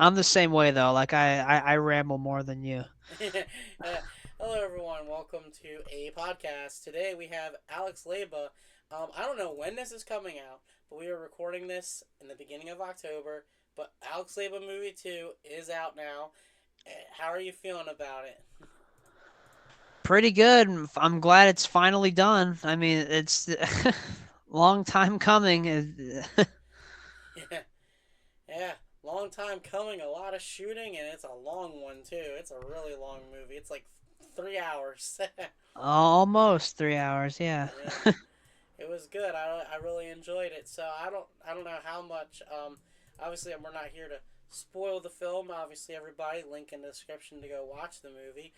I'm the same way though. Like I ramble more than you. Hello, everyone. Welcome to a podcast. Today we have Alex Leyba. I don't know when this is coming out, but we are recording this in the beginning of October. But Alex Leyba movie 2 is out now. How are you feeling about it? Pretty good. I'm glad it's finally done. I mean, it's long time coming. Yeah, yeah. Long time coming. A lot of shooting, and it's a long one too. It's a really long movie. It's like 3 hours. Almost 3 hours. Yeah. Yeah. It was good. I really enjoyed it. So I don't know how much. Obviously we're not here to spoil the film. Obviously everybody link in the description to go watch the movie.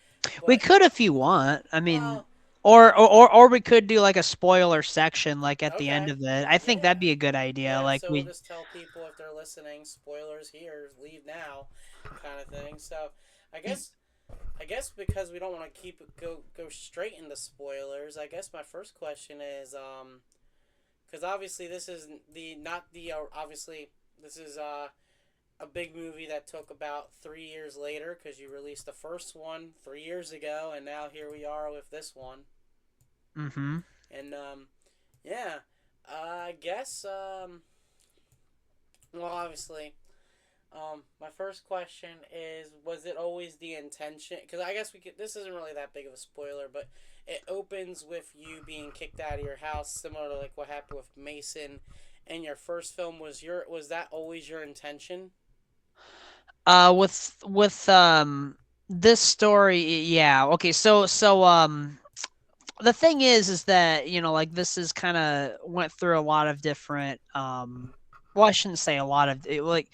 We But could if you want. I mean, well, or we could do like a spoiler section like at the end okay, of it. I think that'd yeah, be a good idea. yeah. Like So we'll we just tell people if they're listening, spoilers here, leave now, kind of thing. So I guess I guess because we don't want to keep it go straight into spoilers. I guess my first question is because obviously this is the not the obviously this is a big movie that took about 3 years later because you released the first one 3 years ago, and now here we are with this one. Mhm. And yeah, I guess well, obviously, my first question is: was it always the intention? Because I guess we could. This isn't really that big of a spoiler, but it opens with you being kicked out of your house, similar to like what happened with Mason. And your first film was that always your intention? With this story, yeah. Okay, so the thing is that like this is kind of went through a lot of different well, I shouldn't say a lot of like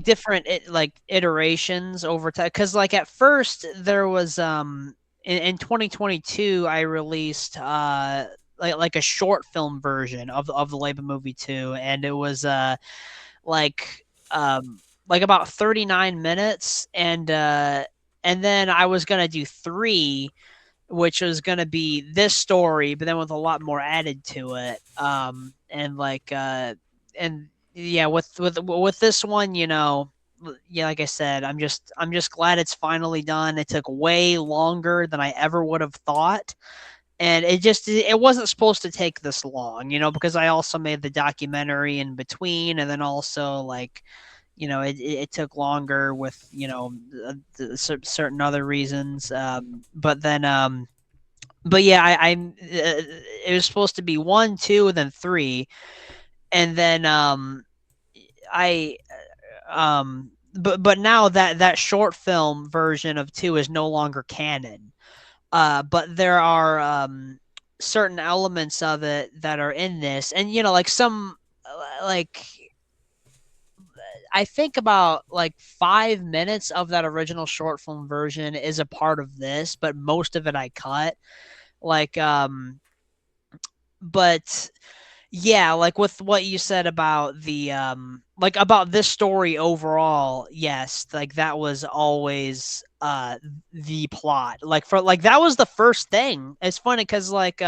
different like iterations over time, because like at first there was in 2022 I released like a short film version of the Leyba movie 2, and it was like like about 39 minutes, and then I was gonna do three, which was going to be this story, but then with a lot more added to it. And like, and yeah, with this one, yeah, like I said, I'm just glad it's finally done. It took way longer than I ever would have thought. And it wasn't supposed to take this long, because I also made the documentary in between, and then also like, it took longer with certain other reasons. But yeah, it was supposed to be one, two, and then three, and then I but now that short film version of two is no longer canon. But there are certain elements of it that are in this, and like some like I think about like 5 minutes of that original short film version is a part of this, but most of it I cut. Like but yeah, like with what you said about the like about this story overall, yes, like that was always the plot. Like for like that was the first thing. It's funny cuz like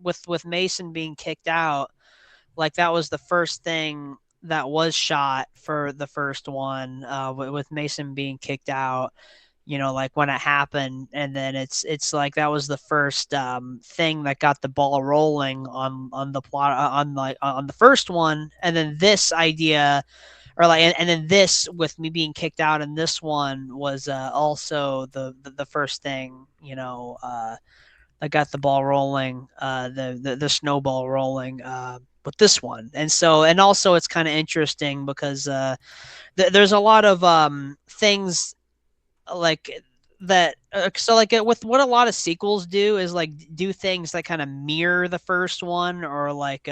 with Mason being kicked out, like that was the first thing that was shot for the first one, with Mason being kicked out, like when it happened. And then it's like that was the first thing that got the ball rolling on the plot, on the first one. And then this idea, or like, and then this with me being kicked out in this one was also the first thing, that got the ball rolling, the snowball rolling, with this one. And so, and also it's kind of interesting because there's a lot of things like that. So like with what a lot of sequels do is like do things that kind of mirror the first one, or like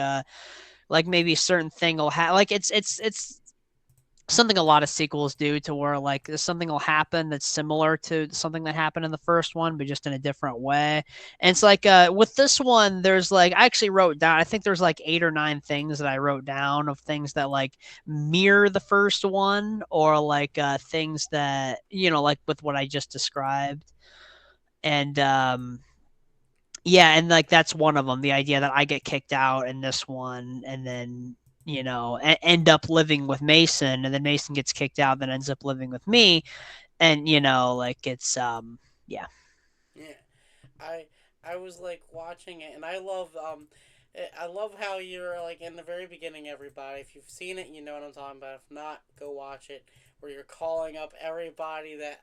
maybe a certain thing will have, like it's something a lot of sequels do, to where like something will happen that's similar to something that happened in the first one, but just in a different way. And it's like with this one, there's like I actually wrote down, I think there's like 8 or 9 things that I wrote down of things that like mirror the first one, or like things that like with what I just described. And yeah, and like that's one of them, the idea that I get kicked out in this one, and then end up living with Mason, and then Mason gets kicked out, then ends up living with me, and like it's yeah. Yeah. I I was like watching it, and I love how you're like in the very beginning. Everybody, if you've seen it, you know what I'm talking about. If not, go watch it. Where you're calling up everybody that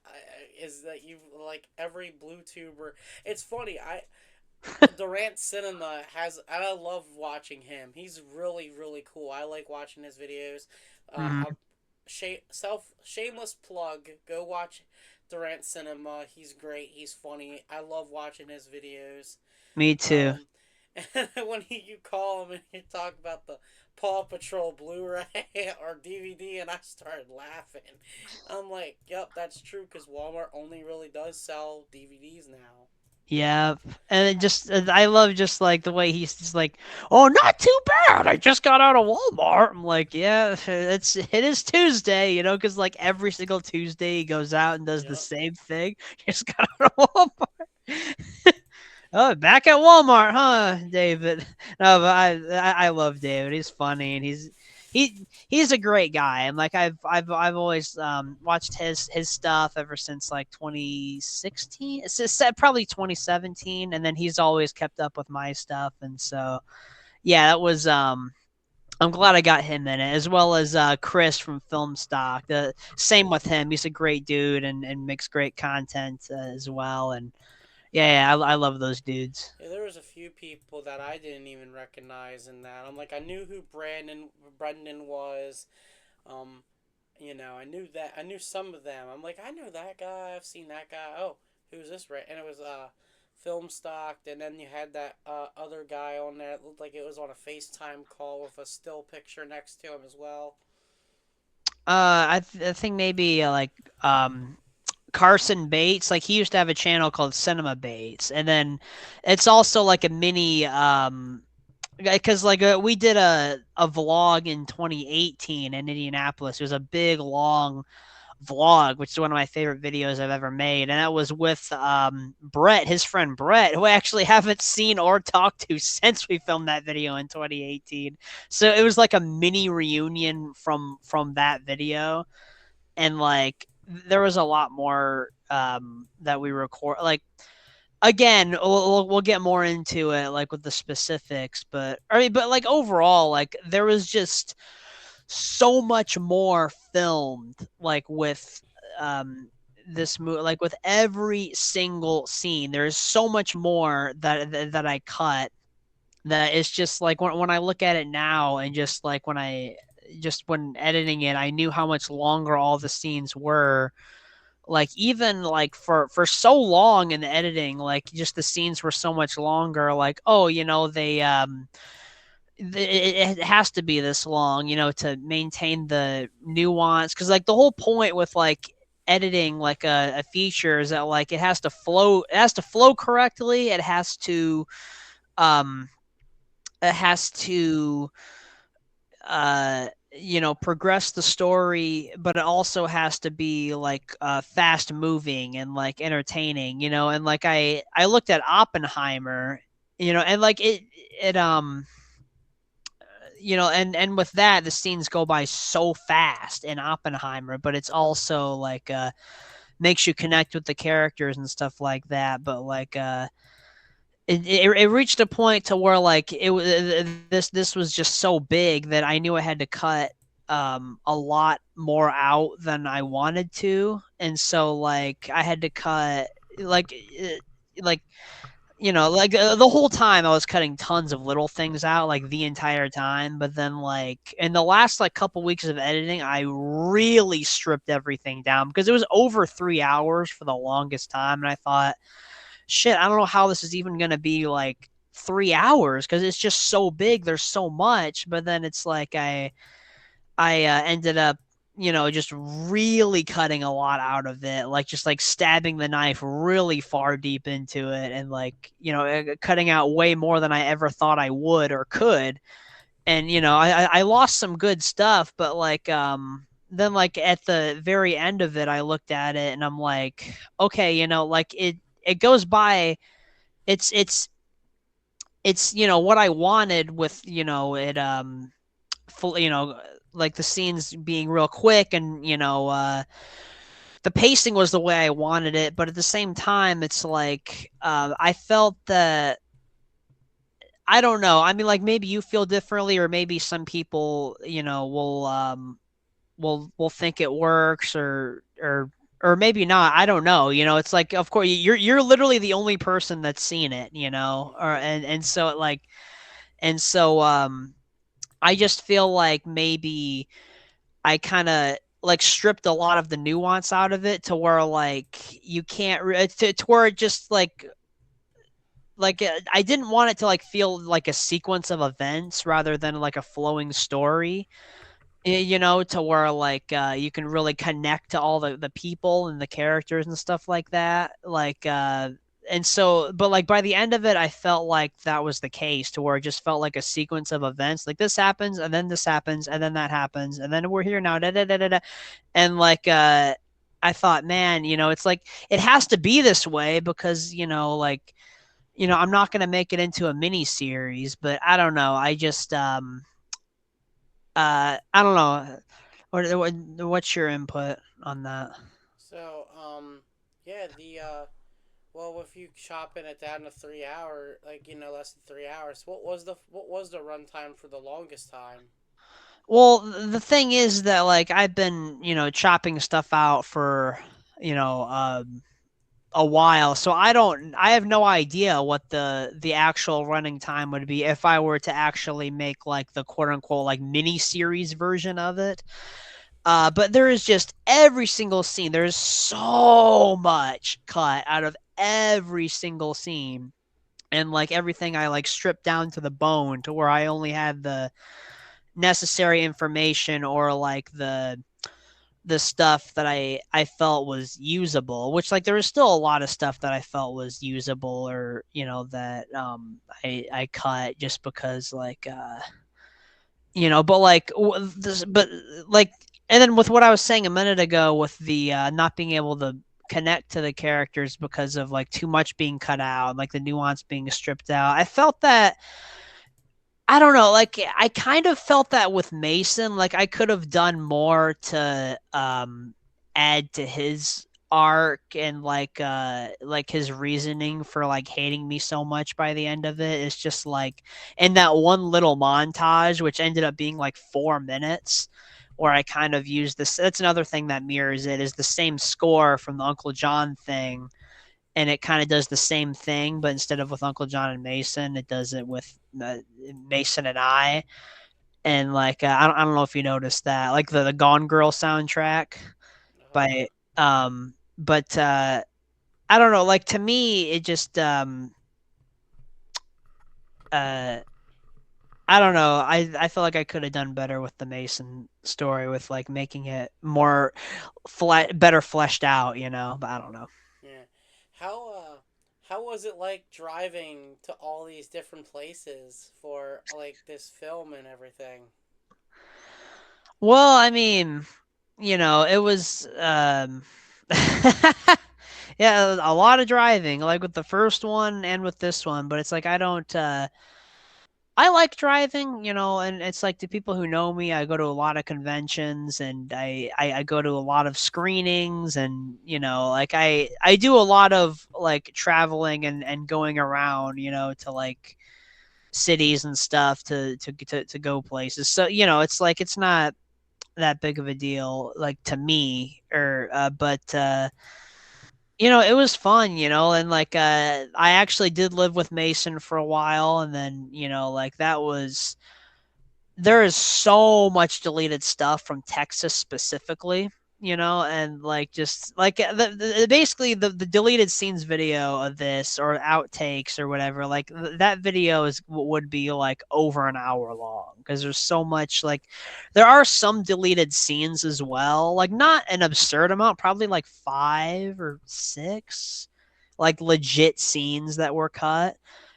is that you like every blue tuber. It's funny. I Durant Cinema has. I love watching him. He's really cool. I like watching his videos. Mhm. Shameless plug. Go watch Durant Cinema. He's great. He's funny. I love watching his videos. Me too. Um, and when you call him and you talk about the Paw Patrol Blu-ray or DVD, and I started laughing. I'm like, "Yep, that's true." Because Walmart only really does sell DVDs now. Yeah, and it just I love just like the way he's just like, "Oh, not too bad. I just got out of Walmart." I'm like, "Yeah, it is Tuesday, because like every single Tuesday he goes out and does the Yep. same thing. Just got out of Walmart. Oh, back at Walmart, huh, David? No, but I love David. He's funny and he's a great guy. And like I've always watched his stuff ever since like 2016. It's probably 2017, and then he's always kept up with my stuff. And so yeah, that was I'm glad I got him in it, as well as Chris from Film Stock. The same with him. He's a great dude and makes great content as well. And yeah, I love those dudes. Yeah, there was a few people that I didn't even recognize in that. I'm like, I knew who Brendan was. Um, I knew that. I knew some of them. I'm like, I know that guy. I've seen that guy. Oh, who's this? Right? And it was film stock. And then you had that other guy on there. It looked like it was on a FaceTime call with a still picture next to him as well. I think maybe Carson Bates. Like he used to have a channel called Cinema Bates, and then it's also like a mini because like we did a vlog in 2018 in Indianapolis. It was a big long vlog, which is one of my favorite videos I've ever made, and that was with Brett, his friend Brett, who I actually haven't seen or talked to since we filmed that video in 2018. So it was like a mini reunion from that video, and like there was a lot more that we record. Like again, we'll get more into it like with the specifics, but I mean, but like overall, like there was just so much more filmed like with this movie, like with every single scene there's so much more that I cut, that it's just like when I look at it now, and just like when editing it, I knew how much longer all the scenes were. Like even like for so long in the editing, like just the scenes were so much longer. Like, oh, they it has to be this long, to maintain the nuance. Because like the whole point with like editing like a feature is that like it has to flow correctly. Um it has to progress the story, but it also has to be like fast moving and like entertaining, and like I looked at Oppenheimer, and like and with that the scenes go by so fast in Oppenheimer, but it's also like makes you connect with the characters and stuff like that. But like it reached a point to where like this was just so big that I knew I had to cut a lot more out than I wanted to. And so like I had to cut like like like the whole time I was cutting tons of little things out, like the entire time. But then, like, in the last like couple weeks of editing, I really stripped everything down because it was over 3 hours for the longest time. And I thought, shit, I don't know how this is even going to be like 3 hours because it's just so big. There's so much. But then it's like I ended up, just really cutting a lot out of it, like just like stabbing the knife really far deep into it, and like, cutting out way more than I ever thought I would or could. And I lost some good stuff, but like then like at the very end of it, I looked at it and I'm like, okay, like it goes by. It's what I wanted with it you know, like the scenes being real quick, and the pacing was the way I wanted it, but at the same time, it's like I felt that I don't know. I mean, like maybe you feel differently, or maybe some people, will think it works, or maybe not. I don't know. It's like, of course, you're literally the only person that's seen it. Or Mm-hmm. and so it like and so I just feel like maybe I kind of like stripped a lot of the nuance out of it to where like you can't to where it just I didn't want it to like feel like a sequence of events rather than like a flowing story, to where like you can really connect to all the people and the characters and stuff like that. And so, but like by the end of it, I felt like that was the case to where it just felt like a sequence of events. Like this happens, and then this happens, and then that happens, and then we're here now. Da, da, da, da, da. And I thought, man, it's like it has to be this way because I'm not gonna make it into a mini series, but I don't know. I just I don't know. What's your input on that? So, yeah, well, if you chopping it down to 3 hour, like less than 3 hours, what was the runtime for the longest time? Well, the thing is that like I've been, chopping stuff out for, you know, a while, so I have no idea what the actual running time would be if I were to actually make like the quote unquote like mini series version of it. But there is just every single scene. There's so much cut out of every single scene, and like everything I like stripped down to the bone to where I only had the necessary information or like the stuff that I felt was usable, which like there was still a lot of stuff that I felt was usable, or that I cut just because but like this, but like, and then with what I was saying a minute ago with the not being able to connect to the characters because of like too much being cut out and like the nuance being stripped out, I felt that I don't know, like I kind of felt that with Mason, like I could have done more to add to his arc and like his reasoning for like hating me so much by the end of it. It's just like in that one little montage which ended up being like 4 minutes, where I kind of used this. That's another thing that mirrors it, is the same score from the Uncle John thing, and it kind of does the same thing, but instead of with Uncle John and Mason, it does it with Mason and I. And like I don't know if you noticed that, like the Gone Girl soundtrack Uh-huh. by but I don't know, like to me it just uh I don't know. I feel like I could have done better with the Mason story, with like making it more better fleshed out, but I don't know. Yeah. How was it like driving to all these different places for like this film and everything? Well, I mean, it was yeah, a lot of driving, like with the first one and with this one, but it's like I don't I like driving, and it's like the people who know me, I go to a lot of conventions, and I go to a lot of screenings, and like I do a lot of like traveling and going around, to like cities and stuff to go places. So, it's like it's not that big of a deal like to me, or but it was fun, and like I actually did live with Mason for a while, and then like that was there is so much deleted stuff from Texas specifically, and like just like basically the deleted scenes video of this, or outtakes or whatever, like that video would be like over an hour long because there's so much, like there are some deleted scenes as well, like not an absurd amount, probably like 5 or 6 like legit scenes that were cut,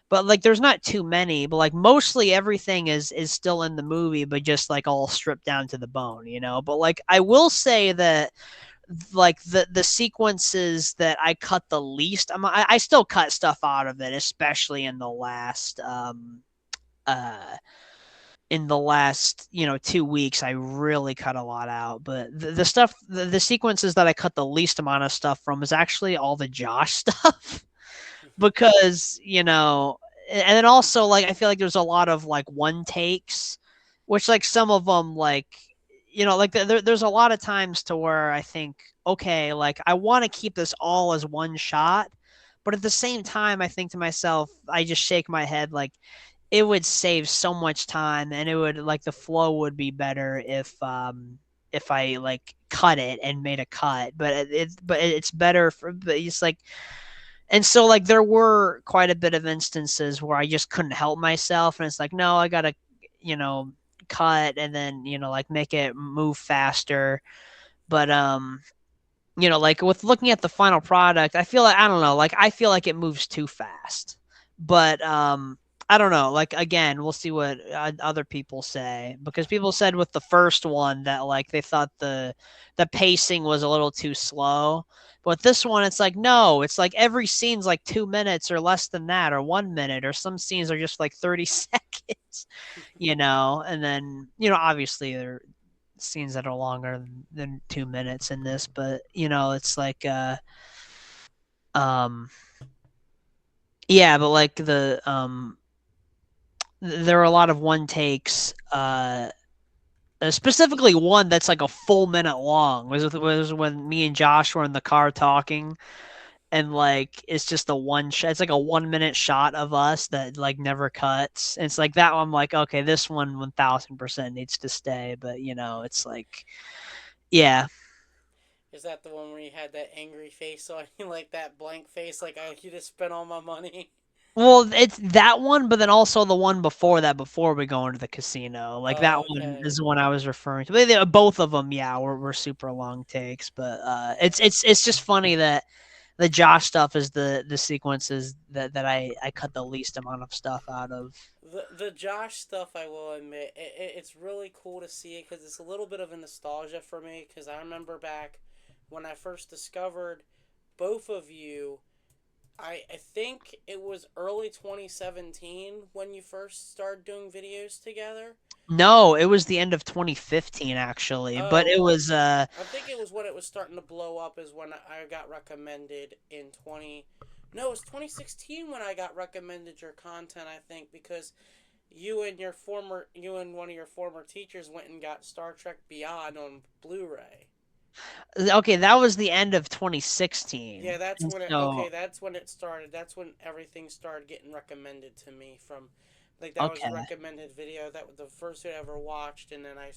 but like there's not too many, but like mostly everything is still in the movie, but just like all stripped down to the bone, but like I will say that like the sequences that I cut the least, I still cut stuff out of it, especially in the last uh in the last 2 weeks. I really cut a lot out, but the stuff, the sequences that I cut the least amount of stuff from is actually all the Josh stuff. Because and then also, like, I feel like there's a lot of like one takes, which, like, some of them, like, like, there's a lot of times to where I think, okay, like, I want to keep this all as one shot, but at the same time I think to myself, I just shake my head, like, it would save so much time, and it would, like, the flow would be better if I, like, cut it and made a cut, but it's better for, but it's like, and so, like, there were quite a bit of instances where I just couldn't help myself, and it's like, no, I gotta, you know, cut and then, like, make it move faster. But like, with looking at the final product, I feel like, I don't know, like, I feel like it moves too fast. But I don't know. Like, again, we'll see what other people say, because people said with the first one that, like, they thought the pacing was a little too slow. But this one, it's like, no, it's like every scene's like 2 minutes or less than that, or 1 minute, or some scenes are just like 30 seconds, and then, obviously there are scenes that are longer than 2 minutes in this, but it's like, um, yeah, but like there are a lot of one takes, specifically one that's like a full minute long. Was when me and Josh were in the car talking, and, like, it's just a one shot. It's like a 1 minute shot of us that, like, never cuts. And it's like that one. I'm like, okay, this one 1000% needs to stay. But it's like, yeah. Is that the one where you had that angry face on you, like that blank face, like I you just spent all my money? Well, it's that one, but then also the one before that, before we go into the casino. Like, that Oh, one okay. is the one I was referring to. Both of them, yeah, were super long takes. But it's Yeah. it's it's just funny that the Josh stuff is the sequences that I cut the least amount of stuff out of. The Josh stuff, I will admit, it's really cool to see it because it's a little bit of a nostalgia for me. Because I remember back when I first discovered both of you. I think it was early 2017 when you first started doing videos together. No, it was the end of 2015, actually. But it Oh, was I think it was when it was starting to blow up is when I got recommended in 20. No, it was 2016 when I got recommended your content, I think, because you and one of your former teachers went and got Star Trek Beyond on Blu-ray. okay. That was the end of 2016, Yeah, that's and when it so okay, that's when it started. That's when everything started getting recommended to me from like that was a okay. recommended video that was the first video I ever watched and then I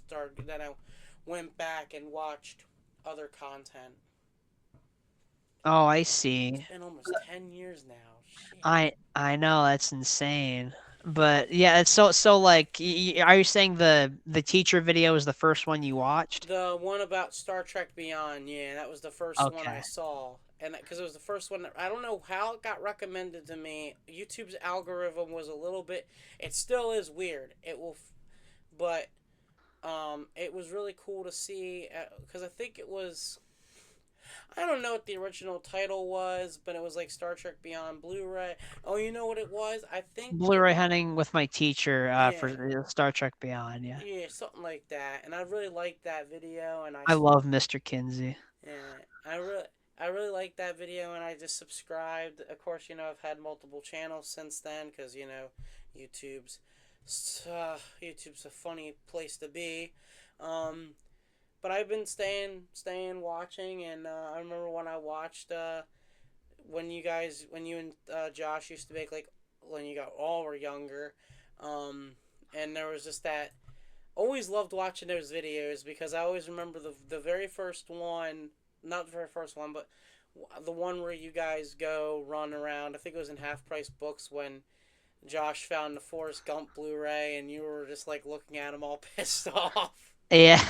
went back and watched other content. Oh, I It's see. been almost 10 years now. Shit. I know, that's insane. But yeah, it's so like, are you saying the teacher video is the first one you watched? The one about Star Trek Beyond, yeah, that was the first one I Okay. saw. And because it was the first one that I don't know how it got recommended to me. YouTube's algorithm was a little bit it still is weird. But it was really cool to see because I think it was I don't know what the original title was, but it was like Star Trek Beyond Blu-ray. Oh, you know what it was? I think it Blu-ray hunting with my teacher, for yeah, Star Trek Beyond. Yeah, yeah, something like that. And I really liked that video, and I love Mr. Kinsey. yeah, I really liked that video, and I just subscribed. Of course, I've had multiple channels since then because YouTube's YouTube's a funny place to be. Um, but I've been staying watching, and I remember when I watched when you and Josh used to make like when you got all were younger, um, and there was just that. Always loved watching those videos because I always remember the very first one, not the very first one, but the one where you guys go run around. I think it was in Half Price Books when Josh found the Forrest Gump Blu-ray, and you were just like looking at him all pissed off. Yeah.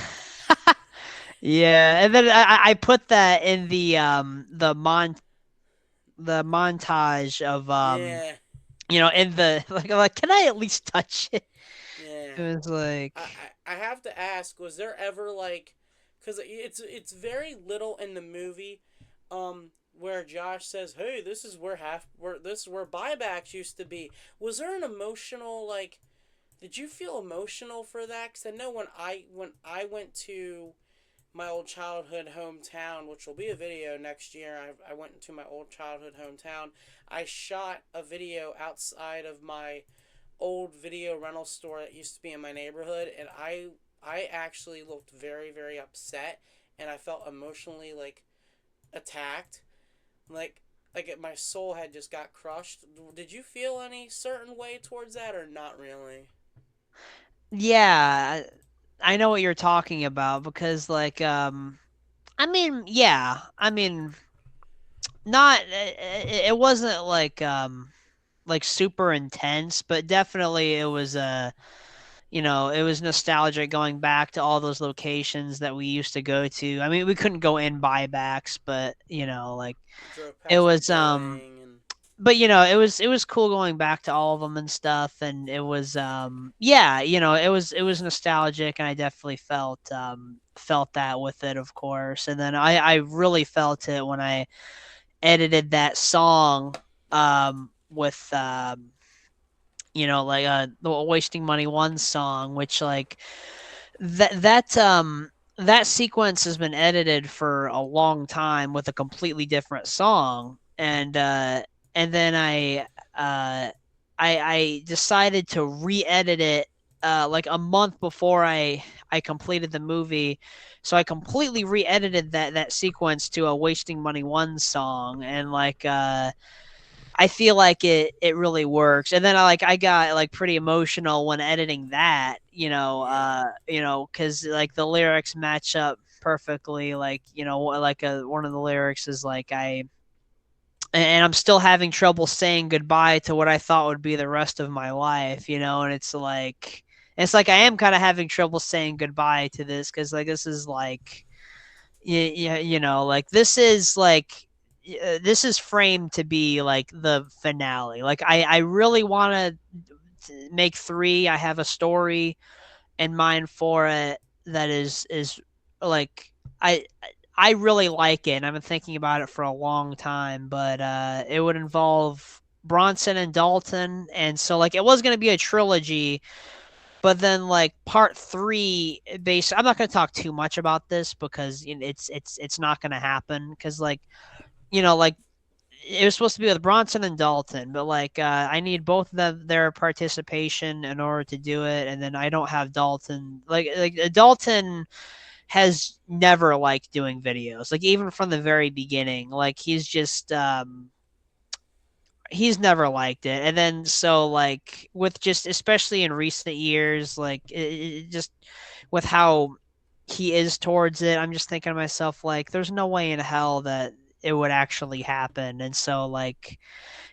Yeah, and then I put that in the montage of, Yeah, in the like, I'm like, can I at least touch it? yeah. It was like, I have to ask, was there ever like, because it's very little in the movie, where Josh says, "Hey, this is where buybacks used to be." Was there an emotional like? Did you feel emotional for that? Because I know when I went to my old childhood hometown, which will be a video next year. I went to my old childhood hometown. I shot a video outside of my old video rental store that used to be in my neighborhood, and I actually looked very very upset, and I felt emotionally like attacked, like my soul had just got crushed. Did you feel any certain way towards that, or not really? Yeah, I know what you're talking about because I mean, yeah, I mean, not it wasn't like super intense, but definitely it was it was nostalgic going back to all those locations that we used to go to. I mean, we couldn't go in buybacks, but like You drove it past the was building and but it was cool going back to all of them and stuff, and it was yeah, it was nostalgic, and I definitely felt that with it, of course. And then I really felt it when I edited that song with the Wasting Money One song, which like that sequence has been edited for a long time with a completely different song, and then uh I decided to re-edit it like a month before I completed the movie. So I completely re-edited that sequence to a Wasting Money One song, and I feel like it really works. And then I got like pretty emotional when editing that, yeah. cuz like the lyrics match up perfectly, like, one of the lyrics is like I and I'm still having trouble saying goodbye to what I thought would be the rest of my life, and it's like I am kind of having trouble saying goodbye to this, cuz like this is like yeah, like this is framed to be like the finale. Like I really want to make three. I have a story in mind for it that is like I I really like it, and I've been thinking about it for a long time. But it would involve Bronson and Dalton, and so like it was going to be a trilogy, but then like part three, I'm not going to talk too much about this because it's not going to happen because like it was supposed to be with Bronson and Dalton, but I need both of their participation in order to do it, and then I don't have Dalton. Dalton has never liked doing videos, like even from the very beginning. Like he's never liked it. And then so like with just especially in recent years, like it just with how he is towards it, I'm just thinking to myself like there's no way in hell that it would actually happen. And so like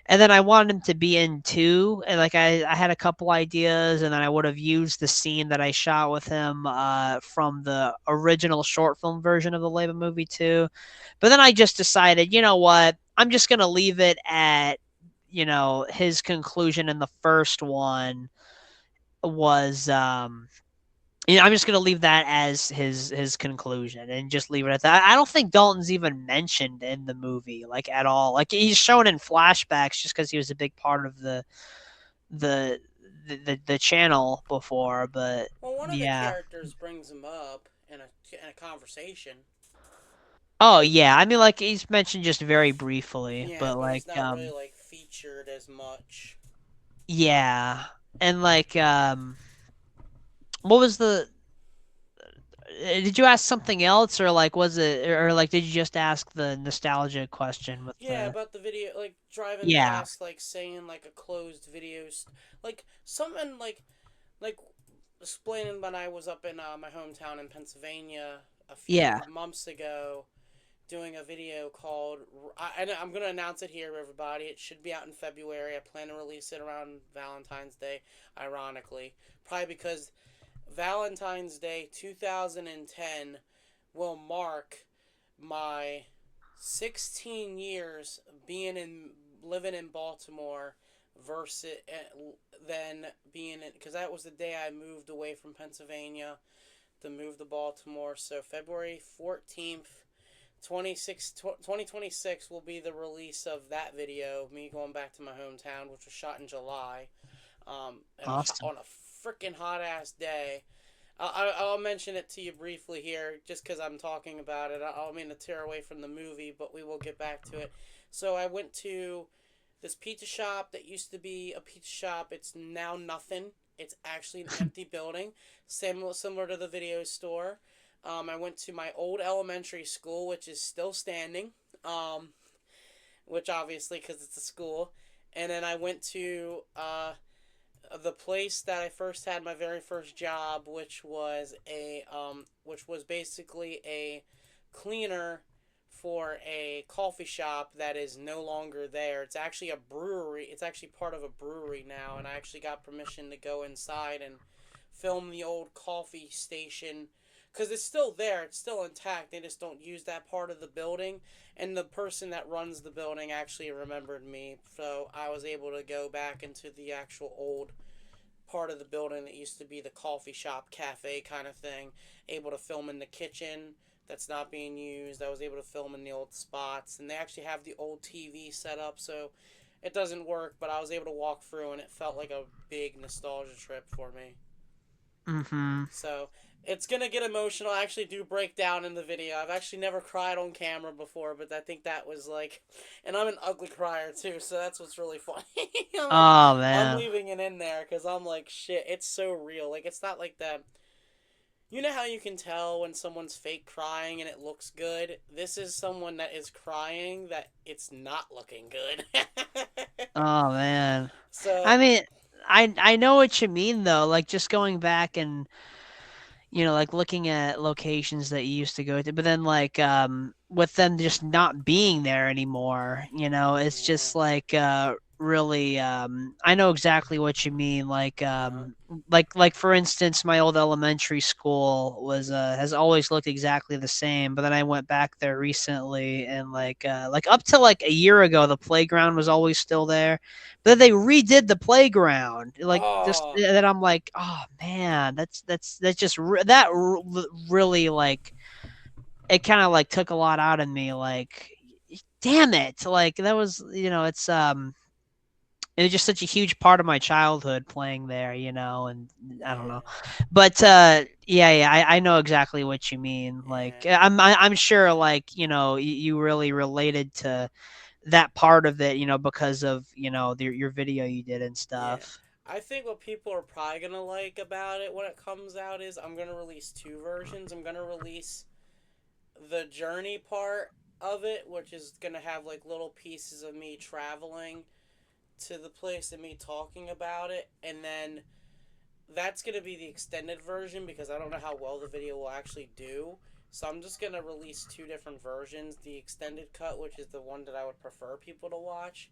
and then I wanted him to be in two, and like I had a couple ideas, and then I would have used the scene that I shot with him from the original short film version of the Leyba movie too. But then I just decided, you know what? I'm just gonna leave it at his conclusion in the first one was I'm just gonna leave that as his conclusion and just leave it at that. I don't think Dalton's even mentioned in the movie like at all. Like he's shown in flashbacks just because he was a big part of the the channel before. But Well, one of the yeah, characters brings him up in a conversation. oh yeah. I mean, like he's mentioned just very briefly, Yeah, but but he's not really like featured as much. yeah, and what was the did you ask something else, or like was it, or like did you just ask the nostalgia question with Yeah, the about the video, like driving yeah, past, like saying like a closed video, like something like explaining when I was up in my hometown in Pennsylvania a yeah, few months ago, doing a video called. I'm gonna announce it here, everybody. It should be out in February. I plan to release it around Valentine's Day. Ironically, probably because Valentine's Day 2010 will mark my 16 years being in living in Baltimore versus then being in, because that was the day I moved away from Pennsylvania to move to Baltimore. So February 14th, 2026 will be the release of that video, me going back to my hometown, which was shot in July. And shot awesome. on a freaking hot ass day. I'll mention it to you briefly here, just because I'm talking about it. I don't mean to tear away from the movie, but we will get back to it. So I went to this pizza shop that used to be a pizza shop. It's now nothing. It's actually an empty building, similar to the video store. I went to my old elementary school, which is still standing. Um, which obviously because it's a school, and then I went to the place that I first had my very first job, which was basically a cleaner for a coffee shop that is no longer there. It's actually a brewery. It's actually part of a brewery now, and I actually got permission to go inside and film the old coffee station because it's still there. It's still intact. They just don't use that part of the building. And the person that runs the building actually remembered me, so I was able to go back into the actual old part of the building that used to be the coffee shop cafe kind of thing, able to film in the kitchen that's not being used. I was able to film in the old spots, and they actually have the old TV set up, so it doesn't work, but I was able to walk through and it felt like a big nostalgia trip for me. Mm-hmm. So it's gonna get emotional. I actually do break down in the video. I've actually never cried on camera before, but I think that was like, and I'm an ugly crier too, so that's what's really funny. I'm like, Oh I'm man. leaving it in there because I'm like, shit, it's so real. Like it's not like that. You know how you can tell when someone's fake crying and it looks good? This is someone that is crying that it's not looking good. Oh man. So, I mean, I know what you mean though. Like just going back and like looking at locations that you used to go to, but then like with them just not being there anymore, it's yeah. just like really I know exactly what you mean. Uh-huh. Like for instance, my old elementary school was has always looked exactly the same, but then I went back there recently and like up to like a year ago the playground was always still there. But then they redid the playground, like just Oh, that. I'm like, oh man, that's just really like it kind of like took a lot out of me. Like, damn it, like that was it was just such a huge part of my childhood playing there, and I don't know. yeah. But yeah, I know exactly what you mean. Yeah. Like I'm sure like you really related to that part of it, because of your video you did and Yeah. stuff. I think what people are probably going to like about it when it comes out is I'm going to release two versions. I'm going to release the journey part of it, which is going to have like little pieces of me traveling to the place and me talking about it. And then that's going to be the extended version because I don't know how well the video will actually do. So I'm just going to release two different versions. The extended cut, which is the one that I would prefer people to watch,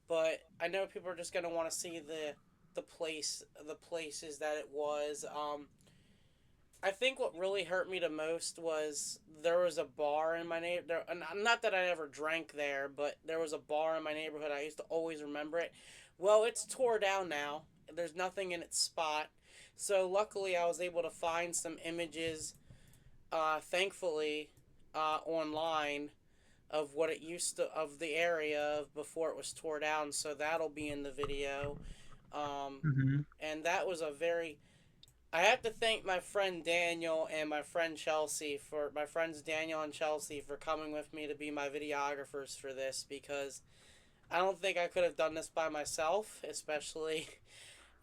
but I know people are just gonna want to see the places that it was. I think what really hurt me the most was there was a bar in my neighborhood. Not that I ever drank there, but there was a bar in my neighborhood. I used to always remember it. Well, it's tore down now. There's nothing in its spot. So luckily, I was able to find some images. Thankfully, online of what it used to of the area before it was tore down, so that'll be in the video. um, Hmm. and that was a very I have to thank my friend Daniel and my friend Chelsea for my friends Daniel and Chelsea for coming with me to be my videographers for this because I don't think I could have done this by myself, especially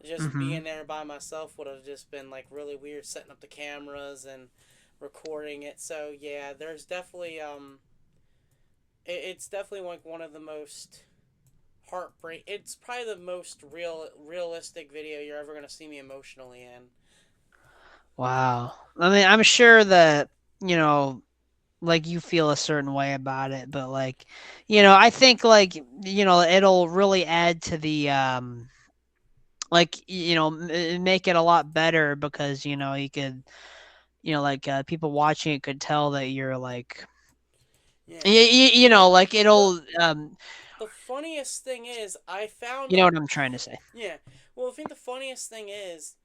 just Hmm. being there by myself would have just been like really weird setting up the cameras and recording it. So yeah, there's definitely it's definitely like one of the most heartbreak. It's probably the most realistic video you're ever gonna see me emotionally in. Wow. I mean, I'm sure that you know like you feel a certain way about it, but like I think like it'll really add to the like make it a lot better because you could like people watching it could tell that you're like Yeah. Well, like the it'll the funniest thing is I found you know what I'm trying to say. yeah. Well, I think the funniest thing is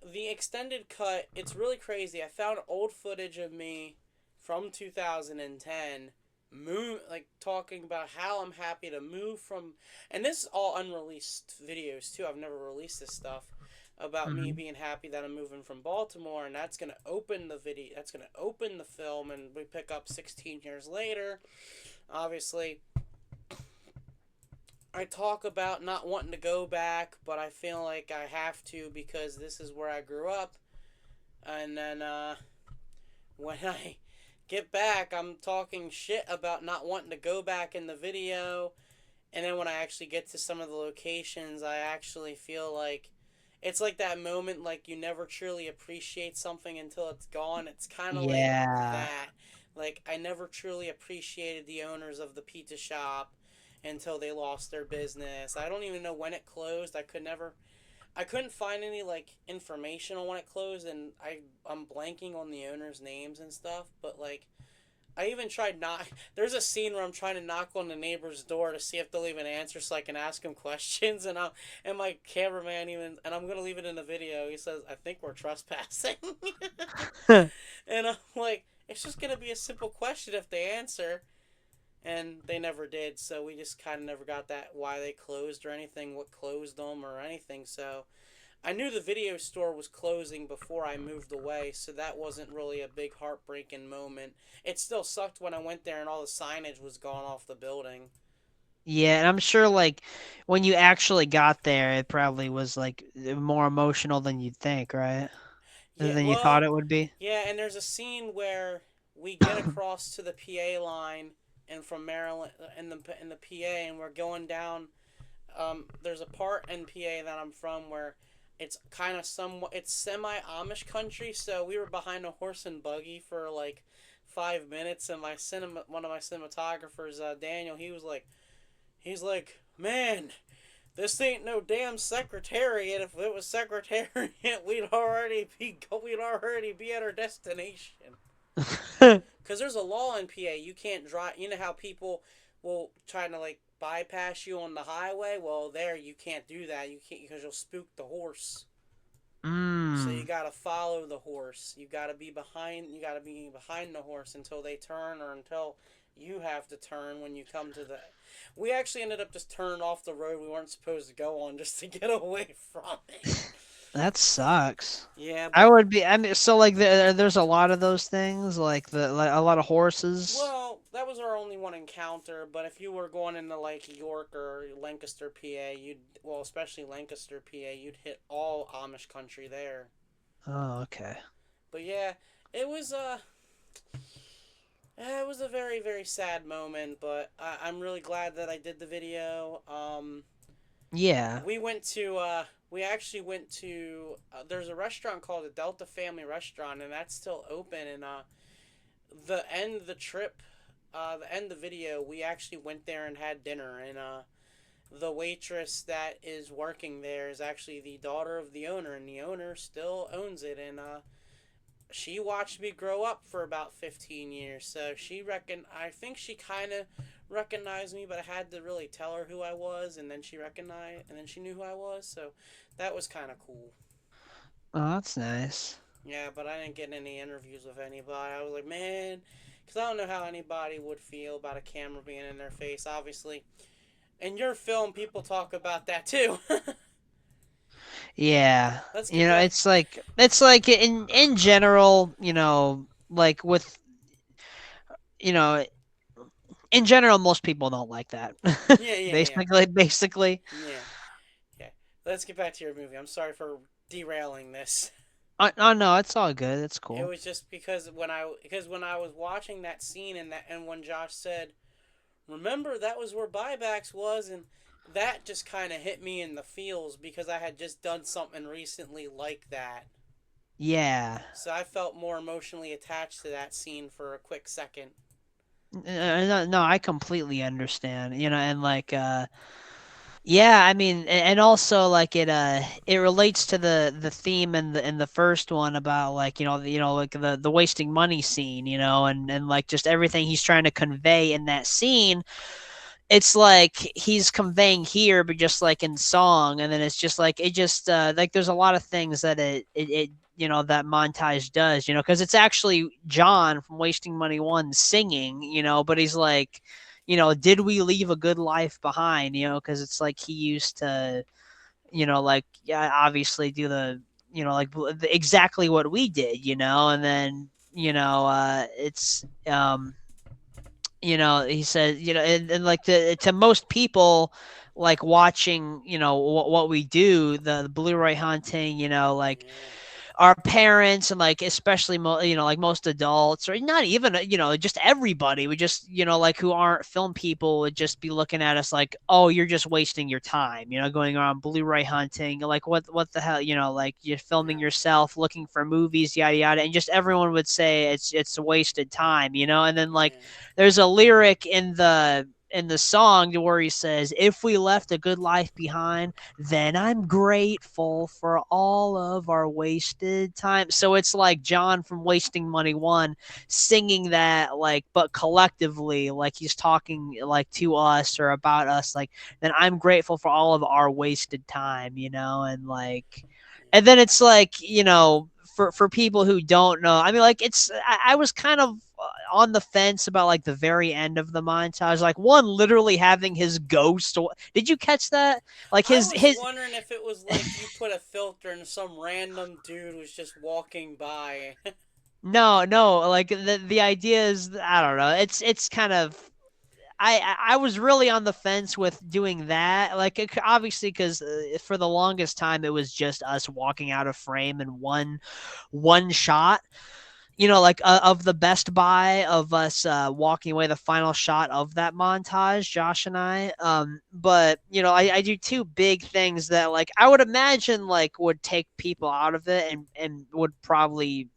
the extended cut. It's really crazy. I found old footage of me from 2010 move like talking about how I'm happy to move from, and this is all unreleased videos too. I've never released this stuff. about me Hmm. being happy that I'm moving from Baltimore, and that's gonna open the video. That's gonna open the film, and we pick up 16 years later. Obviously, I talk about not wanting to go back, but I feel like I have to because this is where I grew up. And then when I get back, I'm talking shit about not wanting to go back in the video. And then when I actually get to some of the locations, I actually feel like it's like that moment like you never truly appreciate something until it's gone. It's kind of like Yeah. that. Like I never truly appreciated the owners of the pizza shop until they lost their business. I don't even know when it closed. I couldn't find any like information on when it closed, and I'm blanking on the owners' names and stuff, but like I even tried not. There's a scene where I'm trying to knock on the neighbor's door to see if they'll even answer, so I can ask him questions. And my cameraman even, and I'm gonna leave it in the video. He says, "I think we're trespassing," and I'm like, "It's just gonna be a simple question if they answer." And they never did, so we just kind of never got that why they closed or anything, what closed them or anything. So I knew the video store was closing before I moved away, so that wasn't really a big heartbreaking moment. It still sucked when I went there and all the signage was gone off the building. Yeah, and I'm sure like when you actually got there, it probably was like more emotional than you'd think, right? Yeah, Than you thought well, it would be. yeah, and there's a scene where we get across to the PA line and from Maryland in the PA, and we're going down. There's a part in PA that I'm from where it's kind of somewhat it's semi Amish country, so we were behind a horse and buggy for like 5 minutes, and one of my cinematographers, Daniel, he's like, man, this ain't no damn secretariat. If it was secretariat, we'd already be at our destination. Because there's a law in PA. You can't drive. You know how people will try to like bypass you on the highway? Well, there you can't do that. You can't because you'll spook the horse. So you Mm. gotta follow the horse. You gotta be behind. You gotta be behind the horse until they turn or until you have to turn when you come to the. We actually ended up just turning off the road we weren't supposed to go on just to get away from it. That sucks. Yeah, I but would be. I mean, so like there's a lot of those things, like a lot of horses. well, that was our only one encounter. But if you were going into like York or Lancaster, PA, you'd well, especially Lancaster, PA, you'd hit all Amish country there. Oh, okay. But yeah, it was it was a very very sad moment. But I'm really glad that I did the video. Yeah. We went to we actually went to there's a restaurant called the Delta Family Restaurant, and that's still open. And the end of the trip, the end of the video, we actually went there and had dinner. And the waitress that is working there is actually the daughter of the owner, and the owner still owns it. And she watched me grow up for about 15 years, so I think she kind of recognized me, but I had to really tell her who I was, and then she knew who I was. So that was kind of cool. Oh, that's nice. Yeah, but I didn't get any interviews with anybody. I was like, man, because I don't know how anybody would feel about a camera being in their face. Obviously, in your film, people talk about that too. Yeah. Let's get You know, back. it's like in general, like with you know, in general, most people don't like that. Yeah, yeah, yeah, Basically. yeah, yeah. Let's get back to your movie. I'm sorry for derailing this. Oh no, it's all good. It's It cool. was just because when I was watching that scene and when Josh said, "Remember that was where buybacks was," and that just kind of hit me in the feels because I had just done something recently like that. Yeah. So I felt more emotionally attached to that scene for a quick second. No, no, I completely understand. And like yeah, I mean, and also like it relates to the theme in the first one about like like the wasting money scene, and like just everything he's trying to convey in that scene. It's like he's conveying here, but just like in song, and then it's just like it just like there's a lot of things that it that montage does, because it's actually John from Wasting Money One singing, but he's like, did we leave a good life behind, because it's like he used to. like yeah, obviously do the like exactly what we did, and then it's he said, and like to most people, like watching, what we do, the Blu-ray hunting, like Yeah, our parents and like especially like most adults or not even just everybody would just like who aren't film people would just be looking at us like, oh, you're just wasting your time, going around Blu-ray hunting, like what the hell, like you're filming yeah, yourself looking for movies, yada yada, and just everyone would say it's a wasted time, and then like yeah, there's a lyric in the song where he says, if we left a good life behind, then I'm grateful for all of our wasted time. So it's like John from Wasting Money 1 singing that, like, but collectively, like he's talking like to us or about us, like, then I'm grateful for all of our wasted time, and like, and then it's like, for people who don't know, I mean, like, I was kind of on the fence about like the very end of the montage, like one literally having his ghost. Did you catch that? Like I his was his wondering if it was like you put a filter and some random dude was just walking by. no, no, like the idea is, I don't know. It's kind of, I was really on the fence with doing that. Like obviously because for the longest time it was just us walking out of frame in one shot, like of the Best Buy of us walking away, the final shot of that montage, Josh and I. But I do two big things that like I would imagine like would take people out of it and would probably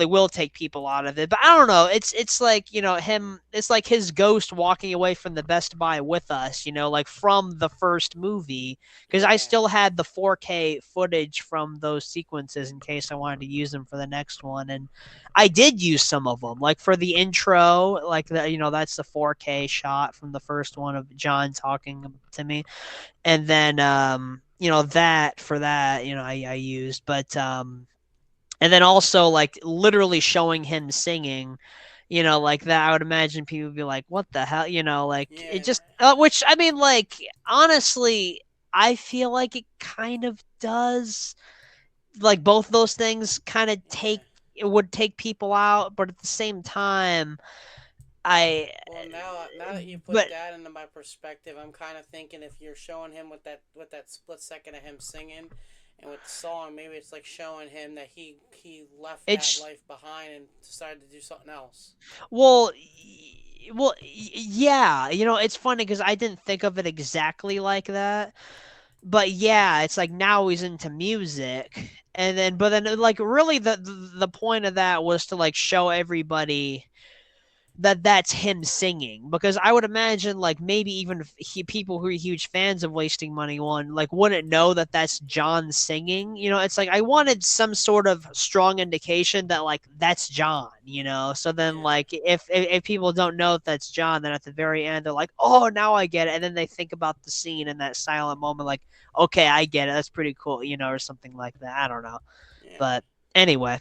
will take people out of it. But I don't know. It's like him. It's like his ghost walking away from the Best Buy with us. Like from the first movie, because I Yeah, still had the 4K footage from those sequences in case I wanted to use them for the next one, and I did use some of them, like for the intro, like that. That's the 4K shot from the first one of John talking to me, and then that for that, I used, but and then also like literally showing him singing, like that. I would imagine people would be like, "What the hell?" Like it yeah, just, which I mean, like honestly, I feel like it kind of does, like both those things kind of yeah. it would take people out, but at the same time, I Well, now that you put but that into my perspective, I'm kind of thinking if you're showing him with that split second of him singing, and with the song, maybe it's like showing him that he left that it's life behind and decided to do something else. well yeah, it's funny because I didn't think of it exactly like that, but yeah, it's like now he's into music, and then but then like really the point of that was to like show everybody that that's him singing, because I would imagine like maybe even if people who are huge fans of Wasting Money one like wouldn't know that that's John singing. It's like I wanted some sort of strong indication that like that's John. So then Yeah, like if people don't know that that's John, then at the very end they're like, oh, now I get it, and then they think about the scene in that silent moment, like, okay, I get it, that's pretty cool, or something like that. I don't know, yeah. but anyway.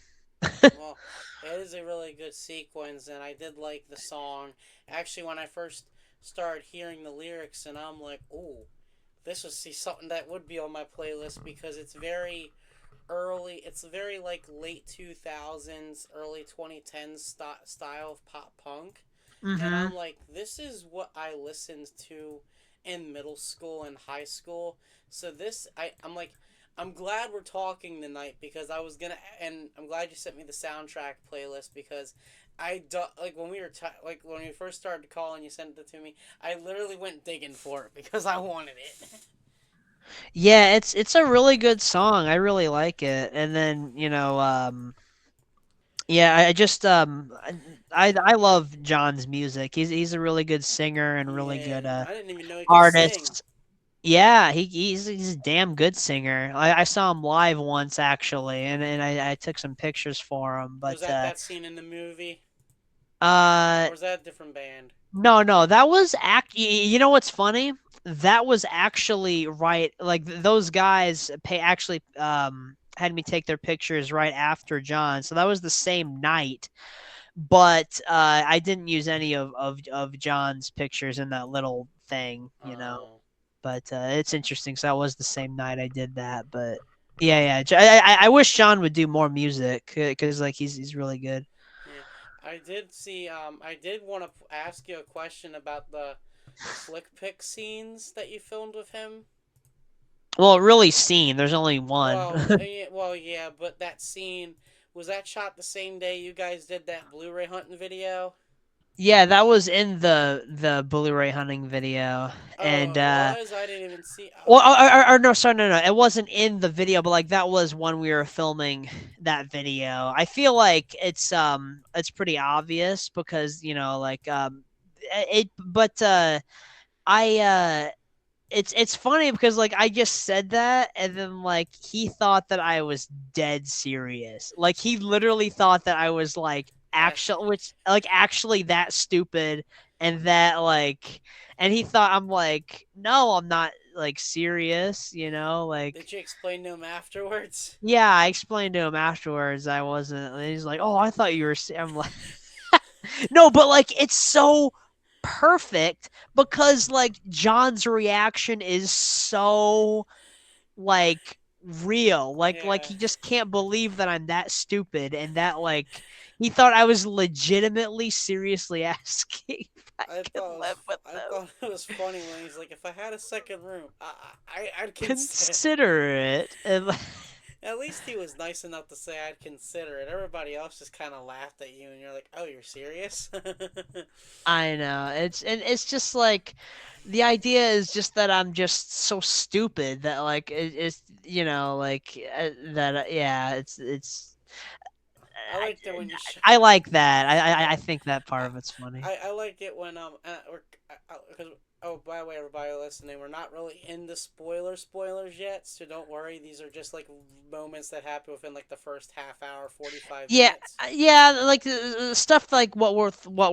Well, it is a really good sequence, and I did like the song. Actually, when I first started hearing the lyrics, and I'm like, "Ooh, this would see something that would be on my playlist because it's very early. It's very like late 2000s, early 2010s style of pop punk." And Mm-hmm. I'm like, this is what I listened to in middle school and high school. So I'm like, I'm glad we're talking tonight because I was gonna, and I'm glad you sent me the soundtrack playlist because like when like when we first started calling, you sent it to me. I literally went digging for it because I wanted it. Yeah, it's a really good song. I really like it. And then, yeah, I just I love John's music. He's a really good singer and really Yeah, good I didn't even know he could sing. artist. Yeah, he's a damn good singer. I saw him live once actually, and I took some pictures for him. Was But that scene in the movie, uh or was that a different band? no, that was you know what's funny? That was actually right. Like those guys actually had me take their pictures right after John, so that was the same night. But I didn't use any of John's pictures in that little thing. Oh. But it's interesting. So that was the same night I did that. But yeah, yeah. I wish John would do more music because like he's really good. Yeah, I did see. I did want to ask you a question about the flick pick scenes that you filmed with him. Well, really seen. There's only one. Well, yeah, but that scene was that shot the same day you guys did that Blu-ray hunting video? Yeah, that was in the Blu-ray hunting video, Oh, and it was. I didn't even see. well, Oh, no, sorry, no, no, it wasn't in the video, but like that was when we were filming that video. I feel like it's pretty obvious because like but I it's funny because like I just said that and then like he thought that I was dead serious. Like he literally thought that I was like that. actually that stupid and that like and he thought I'm like no, I'm not like serious, like Did you explain to him afterwards? yeah, I explained to him afterwards I wasn't and he's like, "Oh, I thought you were I'm like no, but like it's so perfect because like John's reaction is so like real. Like Yeah, he just can't believe that I'm that stupid and that like he thought I was legitimately seriously asking if I could live with I them. thought it was funny when he's like, if I had a second room, I'd consider. Consider it. And At least he was nice enough to say I'd consider it. Everybody else just kind of laughed at you, and you're like, "Oh, you're serious?" I know. It's just like the idea is just that I'm just so stupid that like it's like that yeah, it's I I, liked it when you. I like that. I Yeah, think that part I, of it's funny. I like it when cause, oh, by the way, everybody listening, we're not really into spoilers yet, so don't worry. These are just like moments that happen within like the first half hour, 45 Yeah, minutes. yeah, like stuff like what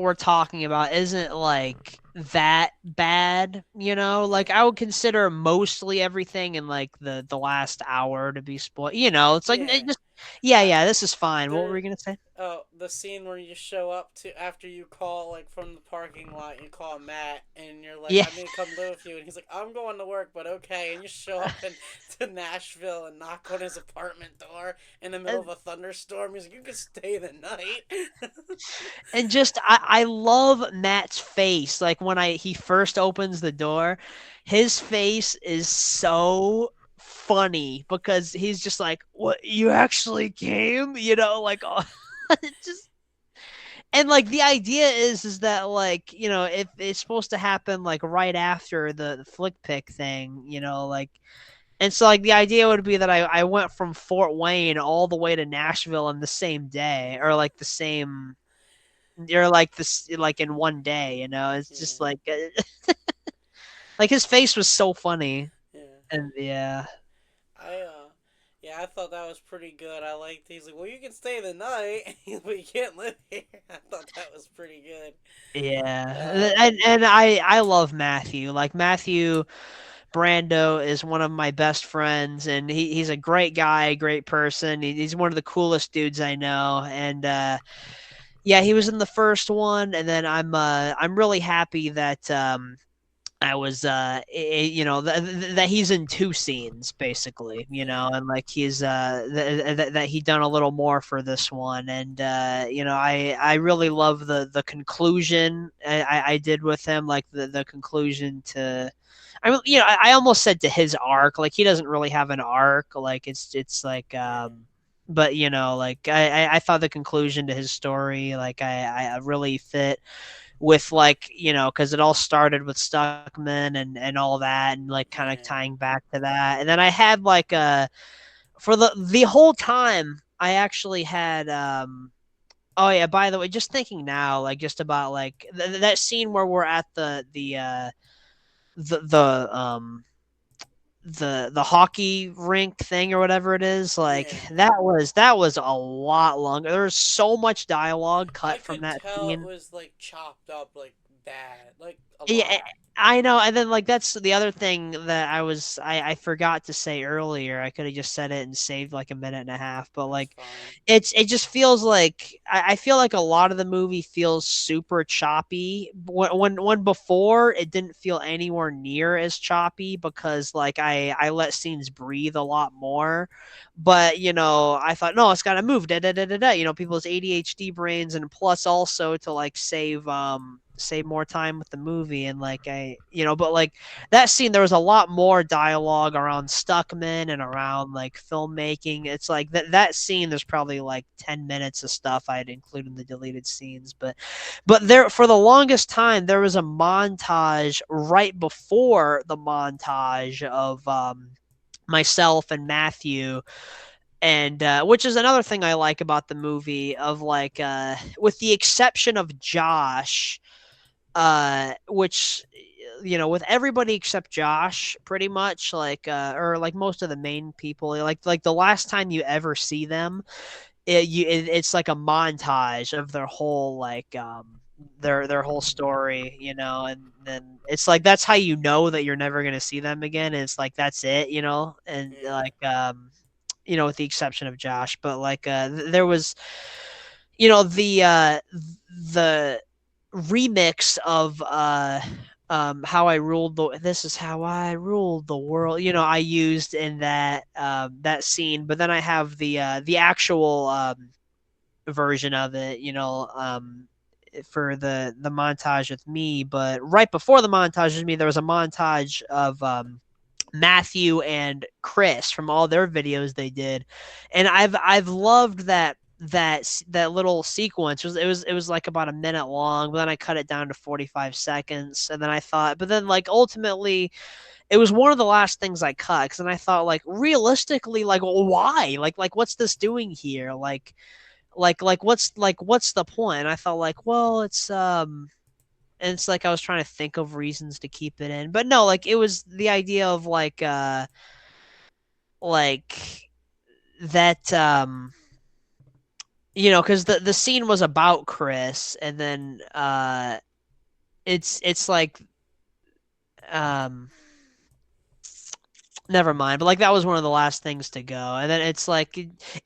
we're talking about isn't like that bad, Like Yeah, I would consider mostly everything in like the last hour to be spoiled. It's like yeah. yeah, Uh, yeah, this is fine. What were there you gonna say? Oh, the scene where you show up to after you call like from the parking lot, you call Matt, and you're like, Yeah, "I'm gonna come live with you," and he's like, "I'm going to work, but okay." And you show up to Nashville and knock on his apartment door in the middle and, of a thunderstorm. He's like, "You can stay the night." and just I love Matt's face. Like when he first opens the door, his face is so funny because he's just like, "What? You actually came?" Like it just and like the idea is that like if it's supposed to happen like right after the flick pick thing, like and so like the idea would be that I went from Fort Wayne all the way to Nashville in the same day or like the same or like this like in one day, it's just Yeah, like his face was so funny yeah. and yeah. I yeah, I thought that was pretty good. I liked. He's like, "Well, you can stay the night, but you can't live here." I thought that was pretty good. Yeah, Uh, and I love Matthew. Like Matthew Brando is one of my best friends, and he's a great guy, great person. He's one of the coolest dudes I know, and yeah, he was in the first one, and then I'm really happy that I was that he's in two scenes basically, yeah, and like he's that he done a little more for this one, and I really love the conclusion I did with him, like the conclusion to I mean, I almost said to his arc. Like he doesn't really have an arc. Like it's like, yeah, but like I thought the conclusion to his story, like I really fit with like because it all started with Stuckman and all that, and like kind of yeah, tying back to that, and then I had like for the whole time I actually had oh yeah, by the way, just thinking now, like just about like that scene where we're at the the hockey rink thing or whatever it is, like yeah. that was a lot longer. There was so much dialogue I cut from could that tell it scene. was like chopped up, like bad, like a Yeah, lot. I know. And then like that's the other thing that I forgot to say earlier. I could have just said it and saved like a minute and a half, but That's like fine. it just feels like I feel like a lot of the movie feels super choppy. When before it didn't feel anywhere near as choppy because like I let scenes breathe a lot more. But I thought no, it's got to move, da da da da da. People's ADHD brains, and plus also to like save more time with the movie. And like but like that scene, there was a lot more dialogue around Stuckman and around like filmmaking. It's like that scene, there's probably like 10 minutes of stuff I'd include in the deleted scenes. But there, for the longest time, there was a montage right before the montage of myself and Matthew, and which is another thing I like about the movie, of like with the exception of Josh, which with everybody except Josh, pretty much, like or like most of the main people, like the last time you ever see them, it's like a montage of their whole like their whole story, and then it's like that's how you know that you're never gonna see them again. And it's like that's it, and Yeah. like with the exception of Josh. But like there was the remix of how I ruled the this is how I ruled the world, I used in that scene. But then I have the actual version of it, for the montage with me. But right before the montage with me, there was a montage of Matthew and Chris from all their videos they did, and I've loved that little sequence. It was like about a minute long, but then I cut it down to 45 seconds, and then I thought, but then like ultimately it was one of the last things I cut, because then I thought, like, realistically, like, well, why, like what's this doing here, what's the point? And I felt like, well, it's like I was trying to think of reasons to keep it in. But no, like it was the idea of like that cuz the scene was about Chris, and then it's like um never mind. But like that was one of the last things to go. And then it's like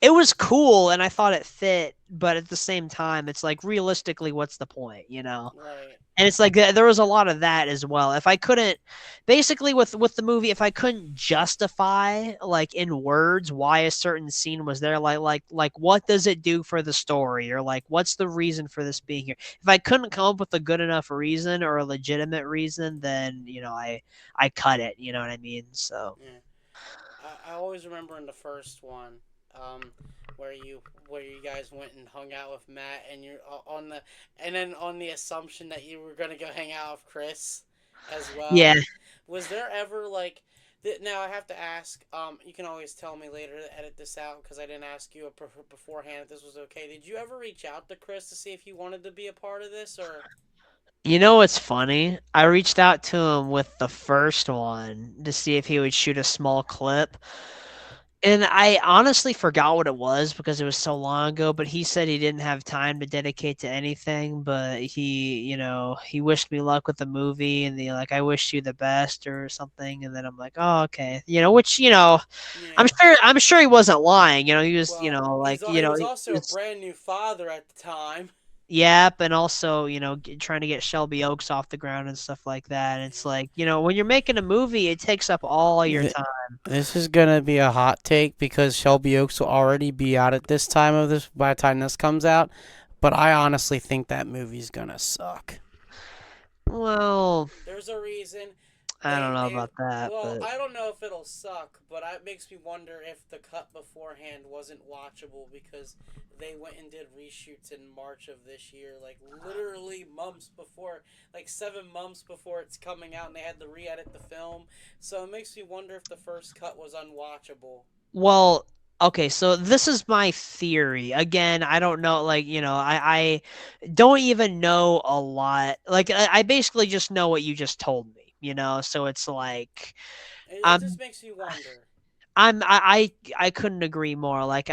it was cool and I thought it fit, but at the same time it's like realistically what's the point? Right. And it's like there was a lot of that as well. If I couldn't, basically, with the movie, if I couldn't justify like in words why a certain scene was there, like what does it do for the story, or like what's the reason for this being here? If I couldn't come up with a good enough reason or a legitimate reason, then I cut it. You know what I mean? So Yeah. I always remember in the first one, um, where you guys went and hung out with Matt, and you're on the and then on the assumption that you were gonna go hang out with Chris as well. yeah. Was there ever like now I have to ask. You can always tell me later to edit this out because I didn't ask you beforehand if this was okay. Did you ever reach out to Chris to see if he wanted to be a part of this or? You know what's funny? I reached out to him with the first one to see if he would shoot a small clip. And I honestly forgot what it was because it was so long ago, but he said he didn't have time to dedicate to anything, but he wished me luck with the movie, and like, I wish you the best or something. And then I'm like, oh, okay. Which, I'm Yeah. sure I'm sure he wasn't lying. He was, Well, like, he was he also a was, brand new father at the time. yep. And also, trying to get Shelby Oaks off the ground and stuff like that. And it's Yeah. like, when you're making a movie, it takes up all your Th- time. This is gonna be a hot take because Shelby Oaks will already be out at this time of this by the time this comes out. But I honestly think that movie's gonna suck. Well, There's a reason I don't know they about that, well, but I don't know if it'll suck, but it makes me wonder if the cut beforehand wasn't watchable because they went and did reshoots in March of this year, like literally months before, like 7 months before it's coming out, and they had to re-edit the film. So it makes me wonder if the first cut was unwatchable. well, okay, so this is my theory. Again, I don't know, like, I don't even know a lot. Like, I basically just know what you just told me. So it's like It just I'm makes me wonder. I couldn't agree more. Like,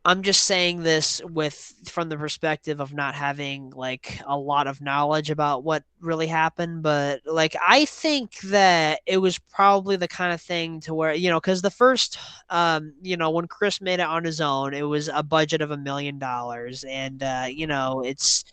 I'm just saying this with from the perspective of not having like a lot of knowledge about what really happened, but like I think that it was probably the kind of thing to where, cuz the first when Chris made it on his own, it was a budget of $1 million, and it's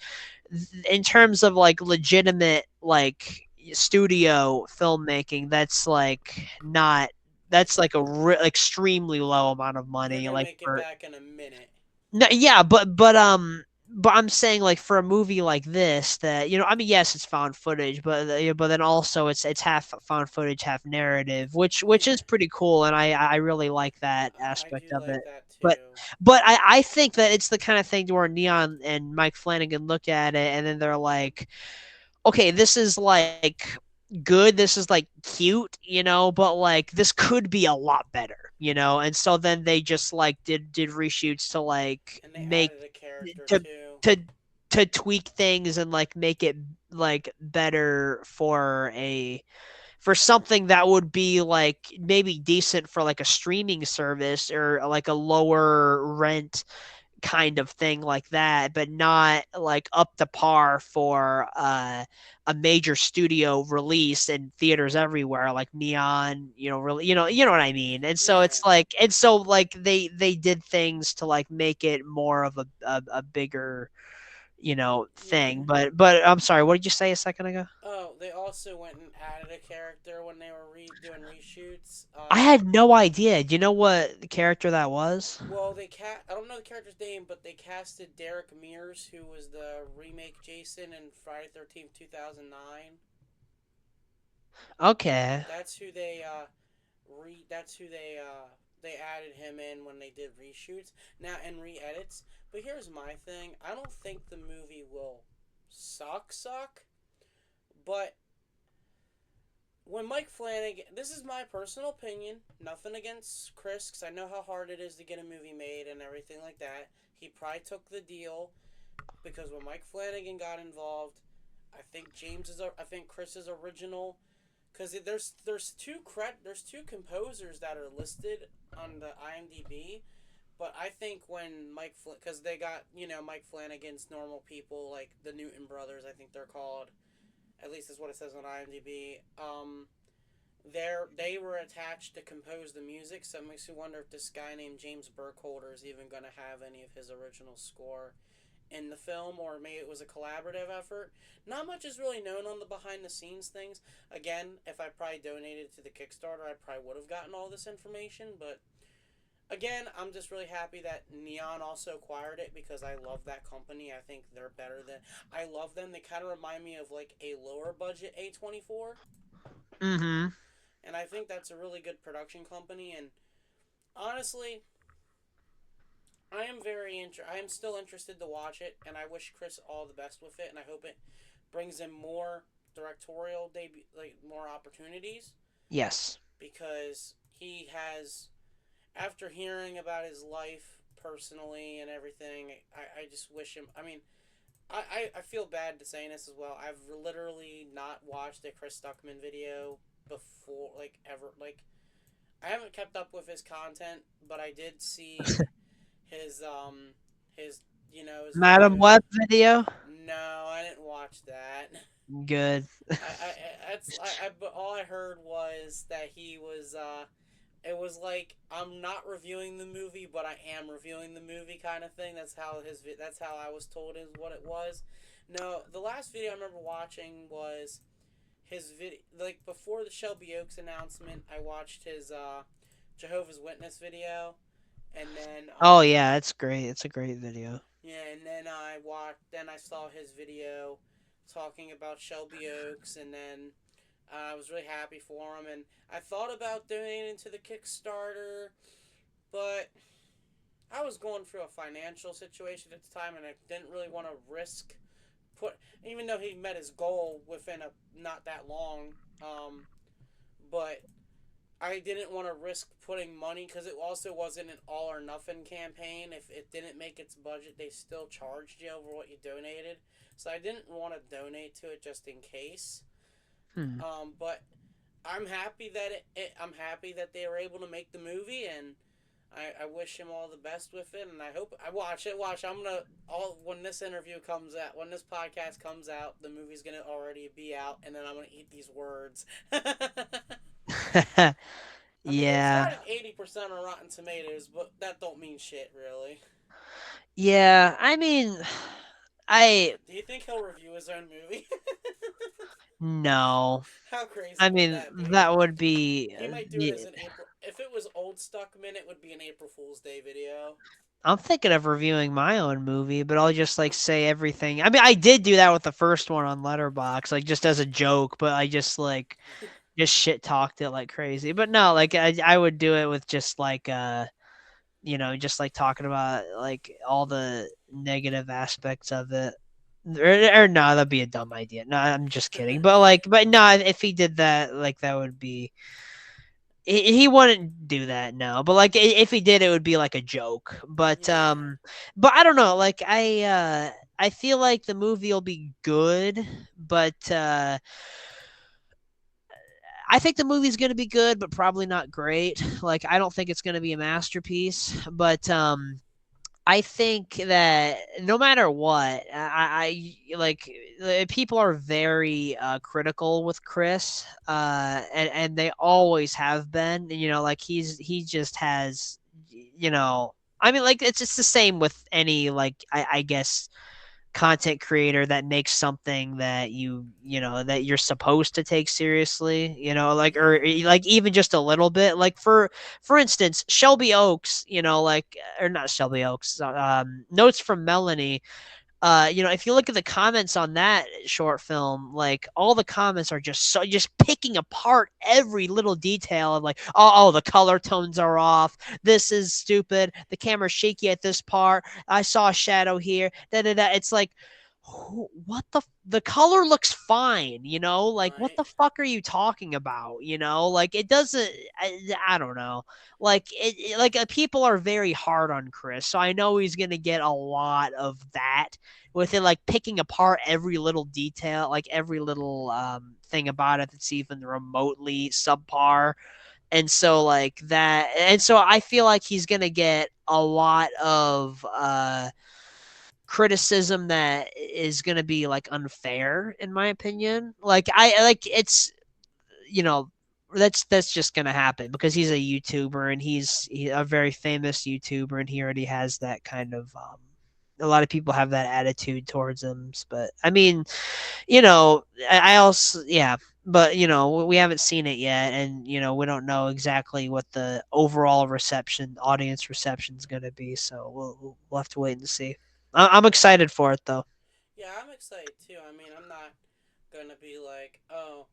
in terms of like legitimate like studio filmmaking, that's like not that's like a extremely low amount of They're money gonna like make it for back in a minute. no, yeah, but I'm saying like for a movie like this that I mean yes it's found footage but then also it's half found footage half narrative which Yeah, is pretty cool, and I really like that I aspect do of it. like that But too. I think that it's the kind of thing where Neon and Mike Flanagan look at it and then they're like, okay, this is like good, this is like cute, but like this could be a lot better, and so then they just like did reshoots to like And they make added a character to too. to to tweak things and like make it like better for something that would be like maybe decent for like a streaming service or like a lower rent kind of thing like that, but not like up to par for a major studio release in theaters everywhere, like Neon. Really, what I mean. And so Yeah, it's like, and so like they did things to like make it more of a bigger yeah. thing. But I'm sorry, what did you say a second ago? Oh, they also went and added a character when they were doing reshoots. I had no idea. Do you know what character that was? Well, I don't know the character's name, but they casted Derek Mears, who was the remake Jason in Friday 13th 2009. Okay. That's who they that's who they added him in when they did reshoots now and re-edits. But here's my thing: I don't think the movie will suck, but when Mike Flanagan, this is my personal opinion, nothing against Chris, because I know how hard it is to get a movie made and everything like that. He probably took the deal because when Mike Flanagan got involved, I think Chris's original, because there's two composers that are listed on the IMDb, but I think when because they got Mike Flanagan's normal people like the Newton brothers, I think they're called, at least is what it says on IMDb. They were attached to compose the music, so it makes me wonder if this guy named James Burkholder is even going to have any of his original score in the film, or maybe it was a collaborative effort. Not much is really known on the behind the scenes things. Again, if I probably donated to the Kickstarter, I probably would have gotten all this information, but again, I'm just really happy that Neon also acquired it because I love that company. I think they're better than I love them. They kind of remind me of like a lower budget A24, Mm-hmm. and I think that's a really good production company. And honestly, I am still interested to watch it, and I wish Chris all the best with it, and I hope it brings him more directorial debut, like more opportunities, Yes. because he has. After hearing about his life personally and everything, I just wish him. I mean, I feel bad to saying this as well. I've literally not watched a Chris Stuckman video before, like ever. Like I haven't kept up with his content, but I did see his his his Madam videos. Web video? No, I didn't watch that. Good. But all I heard was that he was it was like I'm not reviewing the movie, but I am reviewing the movie kind of thing. That's how I was told is what it was. No, the last video I remember watching was his video, like before the Shelby Oaks announcement. I watched his Jehovah's Witness video, and then Oh yeah, it's great. It's a great video. yeah, and then I saw his video talking about Shelby Oaks, and then I was really happy for him, and I thought about donating to the Kickstarter, but I was going through a financial situation at the time, and I didn't really want to risk put. Even though he met his goal within a not that long, but I didn't want to risk putting money because it also wasn't an all or nothing campaign. If it didn't make its budget, they still charged you over what you donated. So I didn't want to donate to it just in case. Hmm. But I'm happy that I'm happy that they were able to make the movie, and I wish him all the best with it, and I hope I watch it. Watch, I'm gonna all when this interview comes out, when this podcast comes out, the movie's gonna already be out, and then I'm gonna eat these words. I mean, it's got Yeah. an 80% on Rotten Tomatoes, but that don't mean shit, really. Yeah, I mean, I Do you think he'll review his own movie? no. How crazy I would mean, that be? that would be He might do it as an April. If it was Old Stuckman, it would be an April Fool's Day video. I'm thinking of reviewing my own movie, but I'll just like say everything. I mean, I did do that with the first one on Letterbox, like just as a joke, but I just like just shit talked it like crazy. But no, like I would do it with just like just like talking about like all the negative aspects of it. Or no, that'd be a dumb idea. No, I'm just kidding. But no, if he did that, like that would be he wouldn't do that, no. But like if he did, it would be like a joke. Yeah. But I don't know. Like I feel like the movie will be good, but I think the movie's gonna be good, but probably not great. Like I don't think it's gonna be a masterpiece, but I think that no matter what, I like people are very critical with Chris, and they always have been. You know, like he just has, you know, I mean, like it's just the same with any like I guess content creator that makes something that that you're supposed to take seriously, like or Yeah. like even just a little bit, like for instance Shelby Oaks, like or not Shelby Oaks, Notes from Melanie. If you look at the comments on that short film, like all the comments are just picking apart every little detail of like, oh, the color tones are off. This is stupid. The camera's shaky at this part. I saw a shadow here. Da da da. It's like, what the color looks fine, like what Right. the fuck are you talking about, like it doesn't. I don't know, like people are very hard on Chris, so I know he's gonna get a lot of that with it, like picking apart every little detail, like every little thing about it that's even remotely subpar. And so like that, and so I feel like he's gonna get a lot of criticism that is gonna be like unfair, in my opinion. Like I like it's you know that's just gonna happen because he's a YouTuber and he's a very famous YouTuber and he already has that kind of a lot of people have that attitude towards him. But I mean, I also, yeah, but we haven't seen it yet, and we don't know exactly what the overall audience reception is going to be. So we'll have to wait and see. I'm excited for it though. Yeah, I'm excited too. I mean, I'm not gonna be like, oh,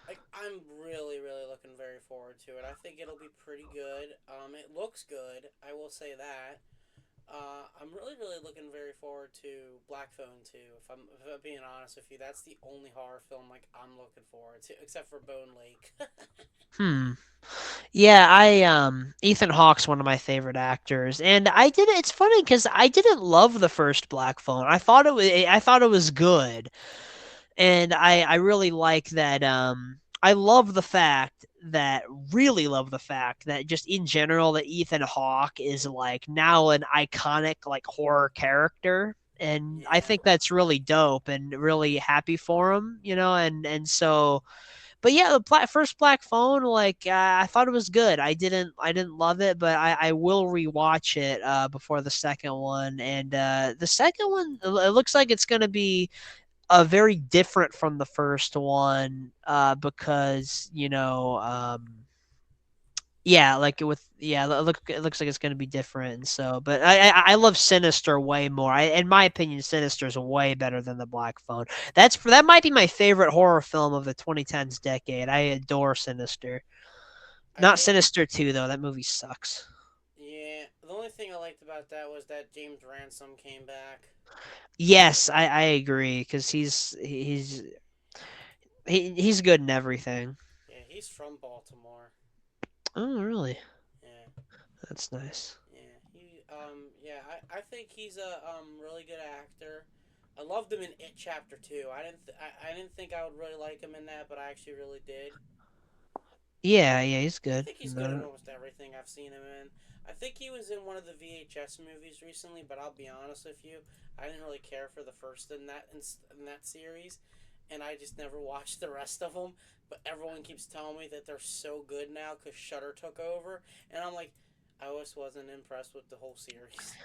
like I'm really, really looking very forward to it. I think it'll be pretty good. It looks good. I will say that. I'm really, really looking very forward to Black Phone too. If I'm being honest with you, that's the only horror film like I'm looking forward to, except for Bone Lake. Hmm. Yeah, I Ethan Hawke's one of my favorite actors, and it's funny because I didn't love the first Black Phone. I thought it was good, and I really like that. I love the fact that really love the fact that just in general that Ethan Hawke is like now an iconic like horror character. And I Yeah. think that's really dope and really happy for him, and so but yeah, the first Black Phone, like I thought it was good. I didn't love it, but I will rewatch it before the second one. And the second one, it looks like it's gonna be very different from the first one, because yeah, like it looks like it's gonna be different. And so, but I love Sinister way more. In my opinion, Sinister is way better than the Black Phone. That might be my favorite horror film of the 2010s decade. I adore Sinister. I Not think. Sinister 2 though. That movie sucks. Yeah. The only thing I liked about that was that James Ransom came back. Yes, I agree because he's good in everything. Yeah, he's from Baltimore. Oh, really? Yeah. That's nice. Yeah, yeah, I think he's a really good actor. I loved him in It Chapter 2. I didn't think I would really like him in that, but I actually really did. Yeah, he's I good. think he's good in No. almost everything I've seen him in. I think he was in one of the VHS movies recently, but I'll be honest with you, I didn't really care for the first in that series, and I just never watched the rest of them. But everyone keeps telling me that they're so good now because Shutter took over, and I'm like, I always wasn't impressed with the whole series.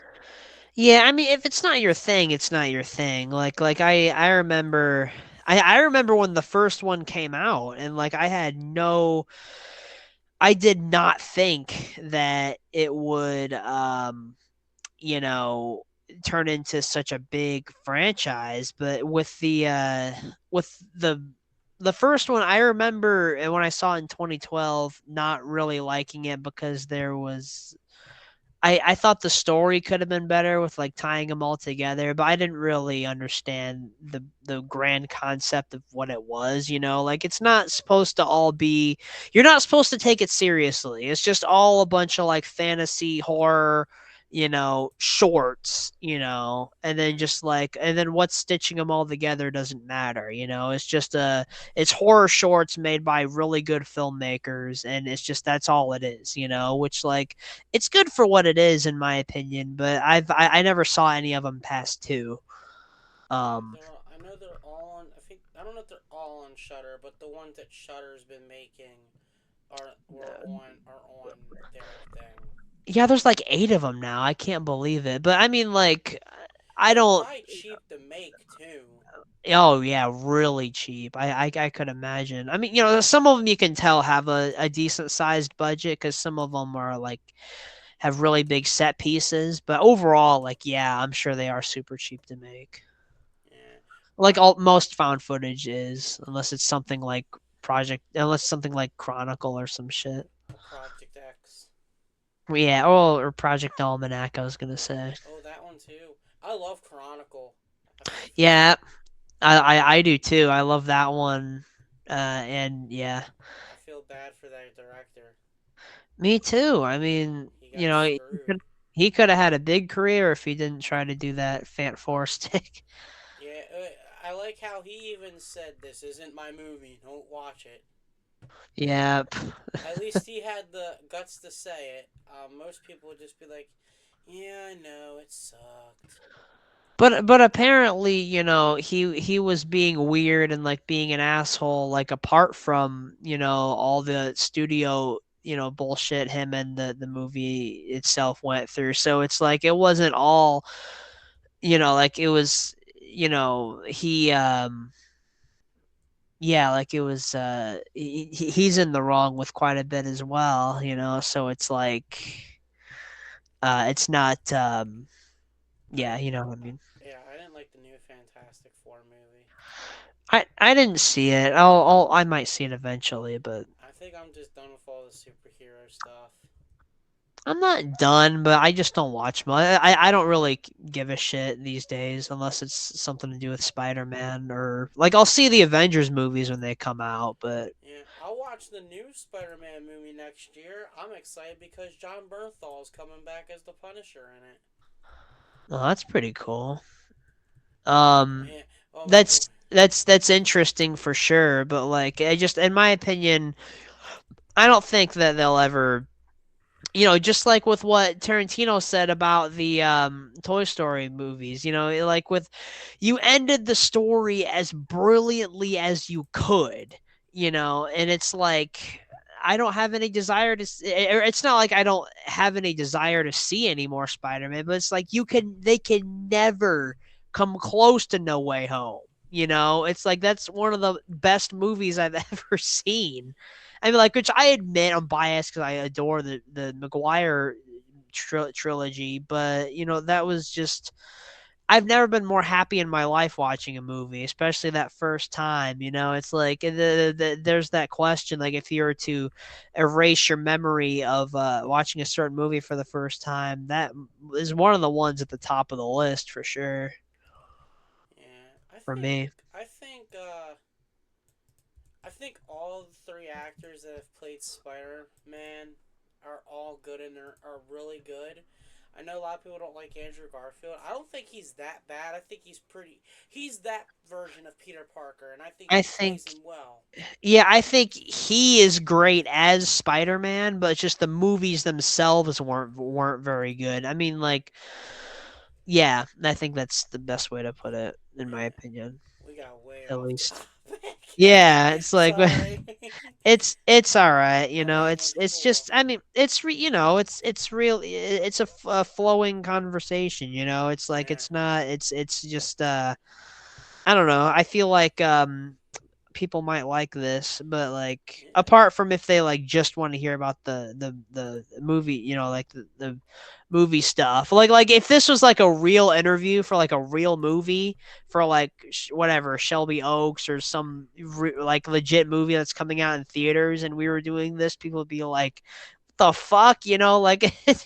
Yeah, I mean, if it's not your thing, it's not your thing. I remember, I remember when the first one came out, and like I had no, I did not think that it would, you know, turn into such a big franchise. But with the first one, I remember when I saw it in 2012, not really liking it because there was I thought the story could have been better with like tying them all together, but I didn't really understand the grand concept of what it was, you know? Like it's not supposed to all be you're not supposed to take it seriously. It's just all a bunch of like fantasy horror, shorts, and then Mm, just like and then what's stitching them all together doesn't matter, It's just it's horror shorts made by really good filmmakers and it's just that's all it is, which like it's good for what it is in my opinion, but I never saw any of them past two. yeah, Um, I know they're all on. I think I don't know if they're all on Shutter, but the ones that Shutter's been making are on their thing. yeah, there's like 8 of them now. I can't believe it. But I mean like I They're don't probably cheap to make too. oh yeah, really cheap. I could imagine. I mean, some of them you can tell have a decent sized budget cuz some of them are like have really big set pieces, but overall like yeah, I'm sure they are super cheap to make. Yeah, Like my all most found footage is, unless it's something like unless something like Chronicle or some shit. Project X. Yeah, or Project Almanac. I was gonna say. Oh, that one too. I love Chronicle. I, f- Yeah, I do too. I love that one. And yeah, I feel bad for that director. me too. I mean, He got screwed. he could have had a big career if he didn't try to do that Fant Four stick. Yeah, I like how he even said, "This isn't my movie. Don't watch it." Yeah, At least he had the guts to say it. Most people would just be like, "Yeah, I know it sucked." but apparently, he was being weird and like being an asshole, like apart from all the studio bullshit him and the movie itself went through. So it's like it wasn't all like it was he yeah like it was he's in the wrong with quite a bit as well. So it's like it's not I yeah, you know what I mean. Yeah, I didn't like the new Fantastic Four movie. I didn't see it. I might see it eventually, but I think I'm just done with all the superhero stuff. I'm not done. But I just don't watch much. I don't really give a shit these days unless it's something to do with Spider-Man or like I'll see the Avengers movies when they come out. But Yeah, I'll watch the new Spider-Man movie next year. I'm excited because John Bernthal's coming back as the Punisher in it. well, that's pretty cool. Um, Yeah. Oh my. that's interesting for sure. But like I just in my opinion, I don't think that they'll ever just like with what Tarantino said about the Toy Story movies, like with you ended the story as brilliantly as you could, and it's like I don't have any desire to it's not like I don't have any desire to see any more Spider-Man, but it's like they can never come close to No Way Home. It's like that's one of the best movies I've ever seen. I mean, like, which I admit I'm biased because I adore the Maguire trilogy, but that was just I've never been more happy in my life watching a movie, especially that first time. It's like there's that question, like if you were to erase your memory of watching a certain movie for the first time, that is one of the ones at the top of the list for sure Yeah, for me. I think all the three actors that have played Spider-Man are all good and are really good. I know a lot of people don't like Andrew Garfield. I don't think he's that bad. I think he's pretty. He's that version of Peter Parker, and I think I he plays think him well. Yeah, I think he is great as Spider-Man, but it's just the movies themselves weren't very good. I mean, like, yeah, I think that's the best way to put it, in my Yeah, opinion, we got way at off least. topic. Yeah, it's like Sorry. it's all right, you I know. mean, It's cool. just I mean, you know, it's real. It's a flowing conversation, you know. It's like Yeah, it's not. It's just I don't know. I feel like people might like this, but like yeah, apart from if they like just want to hear about the movie, you know, like the movie stuff. Like if this was like a real interview for like a real movie for like whatever Shelby Oaks or some like legit movie that's coming out in theaters, and we were doing this, people would be like, "What the fuck?" You know, like if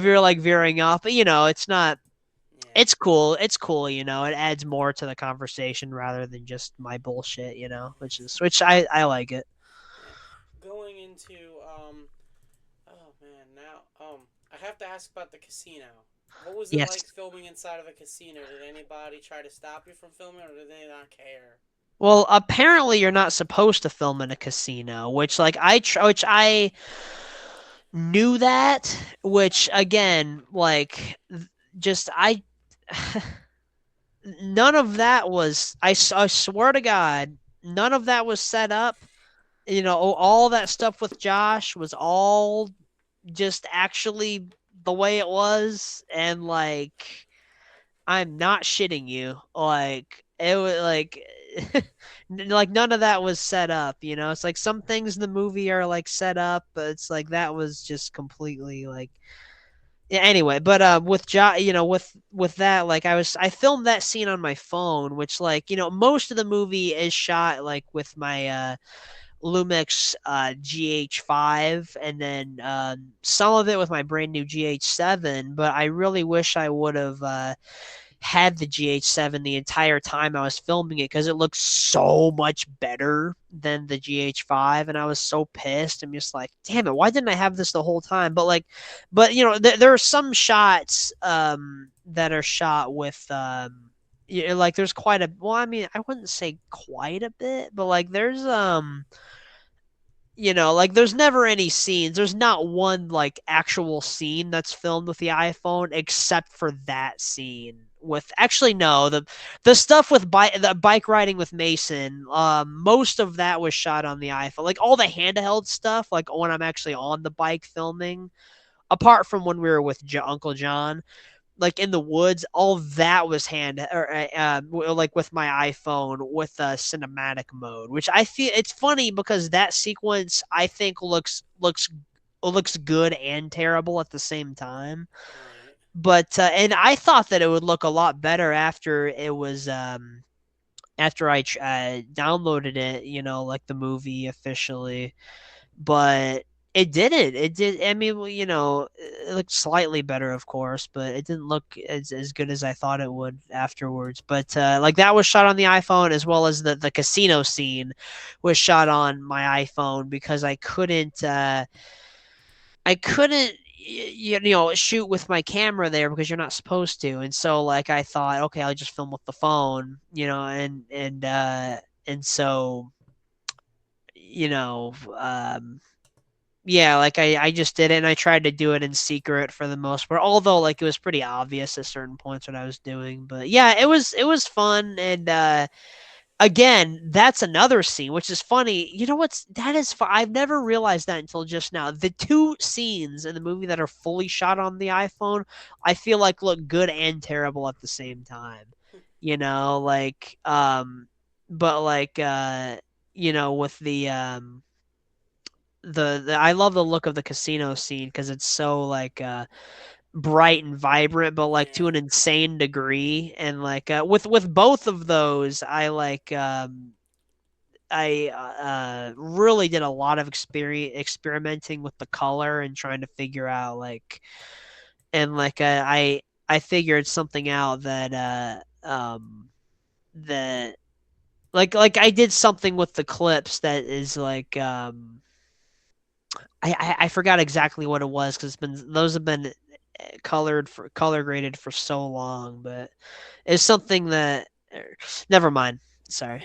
you're different. like veering off, but you know, it's not Yeah, it's cool. It's cool, you know. It adds more to the conversation rather than just my bullshit, you know, which I like it. yeah. Going into oh man, now I have to ask about the casino. What was it like Yes. filming inside of a casino? Did anybody try to stop you from filming, or did they not care? Well, apparently you're not supposed to film in a casino, which like which I knew that, which again, like just I none of that was I swear to God, none of that was set up. You know, all that stuff with Josh was all just actually the way it was, and like I'm not shitting you. Like it was like like none of that was set up, you know. It's like some things in the movie are like set up, but it's like that was just completely like yeah, anyway, but with you know, with that, like I filmed that scene on my phone, which like you know most of the movie is shot like with my Lumix GH5, and then some of it with my brand new GH7. But I really wish I would have had the GH7 the entire time I was filming it because it looks so much better than the GH5, and I was so pissed. I'm just like, damn it, why didn't I have this the whole time? But like, but you know, there are some shots that are shot with yeah, like there's quite a well, I mean, I wouldn't say quite a bit, but like there's you know, like there's never any scenes. There's not one like actual scene that's filmed with the iPhone except for that scene. With actually no, the stuff with the bike riding with Mason, most of that was shot on the iPhone. Like all the handheld stuff, like when I'm actually on the bike filming, apart from when we were with Uncle John, like in the woods, all that was like with my iPhone with cinematic mode, which I feel it's funny because that sequence I think looks good and terrible at the same time. Right. But and I thought that it would look a lot better after I downloaded it, you know, like the movie officially, but it didn't. It did. I mean, well, you know, it looked slightly better, of course, but it didn't look as good as I thought it would afterwards. But like that was shot on the iPhone, as well as the casino scene was shot on my iPhone because I couldn't you know shoot with my camera there because you're not supposed to, and so like I thought, okay, I'll just film with the phone, you know, and so you know yeah, like I just did it and I tried to do it in secret for the most part. Although like it was pretty obvious at certain points what I was doing. But yeah, it was fun and again, that's another scene which is funny. You know what's that is I've never realized that until just now. The two scenes in the movie that are fully shot on the iPhone, I feel like look good and terrible at the same time. You know, like but like you know with the I love the look of the casino scene because it's so like bright and vibrant, but like to Yeah. an insane degree. And like with both of those, I really did a lot of experimenting with the color and trying to figure out like and like I figured something out that that like I did something with the clips that is like I forgot exactly what it was because it's been those have been color graded for so long, but it's something that never mind. Sorry.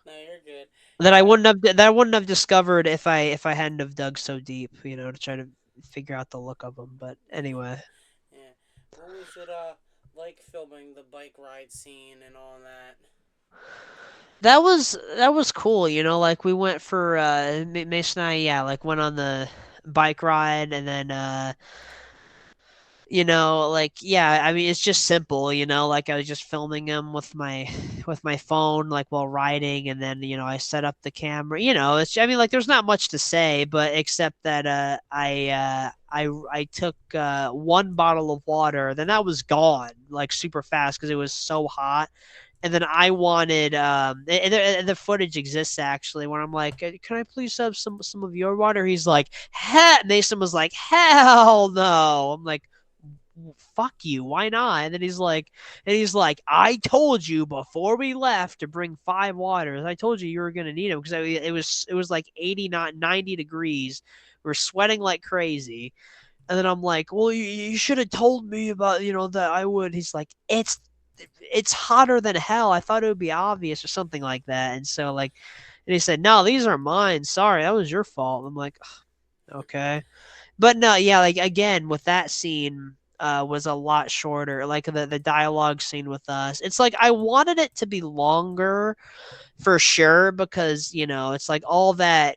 No, you're good. That I Yeah, wouldn't have that I wouldn't have discovered if I hadn't have dug so deep, to try to figure out the look of them. But yeah, anyway, yeah. What was it like filming the bike ride scene and all that? that was cool. Like we went for Mason and I, yeah, like went on the bike ride, and then like, yeah, I mean, it's just simple, like I was just filming him with my phone, like while riding, and then I set up the camera. It's, I mean, like there's not much to say, but except that I took one bottle of water, then that was gone like super fast because it was so hot. And then I wanted, and the footage exists actually, when I'm like, "Can I please have some of your water?" He's like, Mason was like, "Hell no!" I'm like, "Fuck you, why not?" And he's like, "I told you before we left to bring 5 waters. I told you were gonna need them because it was like 80, not 90 degrees. We're sweating like crazy." And then I'm like, "Well, you should have told me about that I would." He's like, "It's hotter than hell. I thought it would be obvious," or something like that. And so, like, and he said, "No, these are mine. Sorry, that was your fault." I'm like, "Okay." But no, yeah, like again with that scene was a lot shorter. Like the dialogue scene with us. It's like I wanted it to be longer for sure because, it's like all that,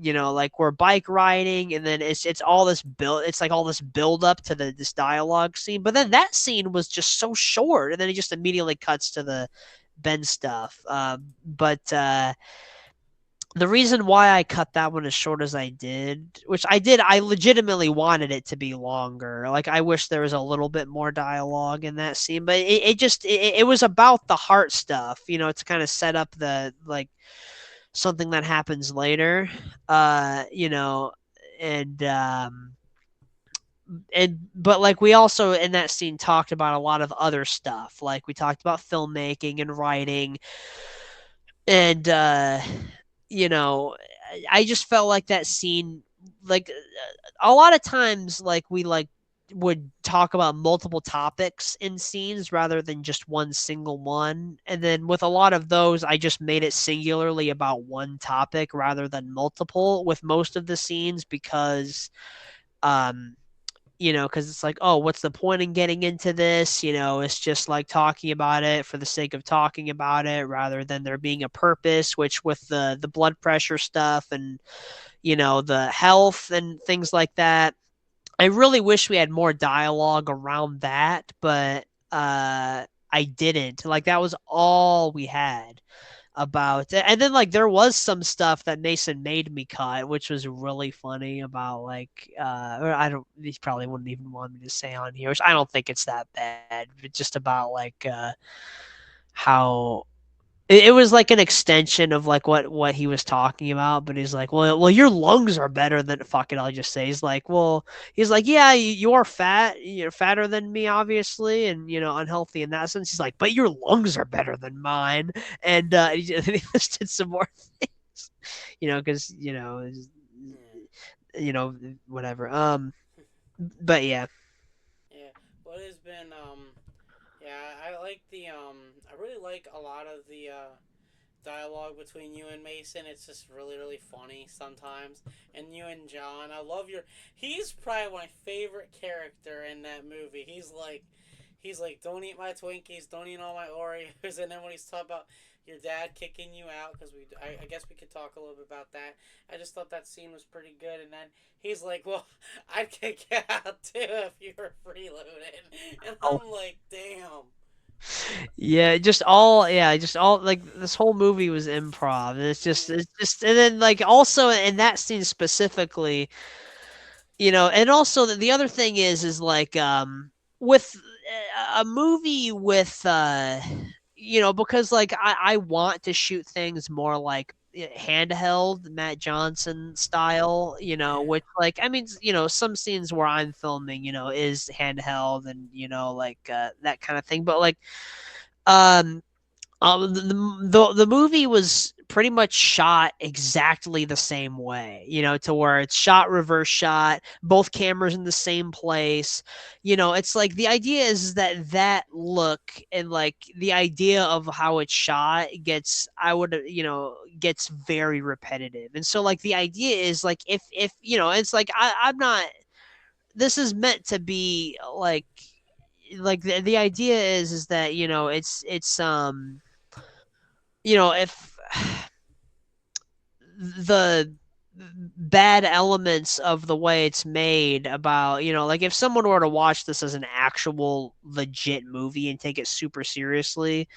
like we're bike riding, and then it's all this build it's like all this build up to this dialogue scene. But then that scene was just so short, and then it just immediately cuts to the Ben stuff. But the reason why I cut that one as short as I did, which I did, I legitimately wanted it to be longer. Like I wish there was a little bit more dialogue in that scene, but it was about the heart stuff, to kind of set up the like something that happens later, you know, and but like we also in that scene talked about a lot of other stuff. Like we talked about filmmaking and writing, and you know, I just felt like that scene, like a lot of times, like we like would talk about multiple topics in scenes rather than just one single one. And then with a lot of those, I just made it singularly about one topic rather than multiple with most of the scenes um, because it's like, oh, what's the point in getting into this? It's just like talking about it for the sake of talking about it rather than there being a purpose, which with the blood pressure stuff and, the health and things like that. I really wish we had more dialogue around that, but I didn't. Like that was all we had about it. And then like there was some stuff that Mason made me cut, which was really funny about like or I don't he probably wouldn't even want me to say on here, which I don't think it's that bad, but just about like how it was like an extension of like what he was talking about, but he's like, well, your lungs are better than fuck it. I'll just say he's like, yeah, you are fat, you're fatter than me, obviously, and unhealthy in that sense. He's like, but your lungs are better than mine, and he listed some more things, because Yeah, you know whatever. But yeah, yeah. What has been yeah, I like the I really like a lot of the dialogue between you and Mason. It's just really, really funny sometimes. And you and John, I love your. He's probably my favorite character in that movie. He's like, don't eat my Twinkies, don't eat all my Oreos. And then when he's talking about your dad kicking you out, because I guess we could talk a little bit about that. I just thought that scene was pretty good. And then he's like, well, I'd kick you out too if you were freeloading. And oh, I'm like, damn. yeah, just all like this whole movie was improv. And Yeah. it's just, and then like also in that scene specifically, and also the other thing is like with a movie with because like I want to shoot things more like handheld Matt Johnson style, Yeah. which like I mean, some scenes where I'm filming, is handheld and like that kind of thing, but like um the movie was pretty much shot exactly the same way, to where it's shot reverse shot, both cameras in the same place. It's like the idea is that look and like the idea of how it's shot gets, I would, gets very repetitive. And so like the idea is like if it's like I'm not, this is meant to be like the idea is that it's if the bad elements of the way it's made about, like if someone were to watch this as an actual legit movie and take it super seriously,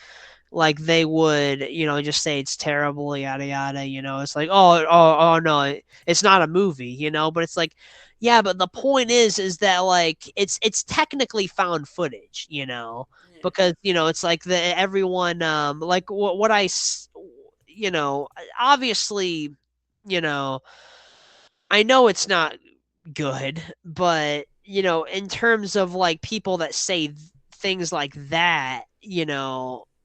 like they would, just say it's terrible, yada yada. It's like, oh no, it's not a movie, but it's like, yeah, but the point is that like it's technically found footage, Yeah. because it's like the everyone like what you know obviously, you know I know it's not good, but in terms of like people that say things like that,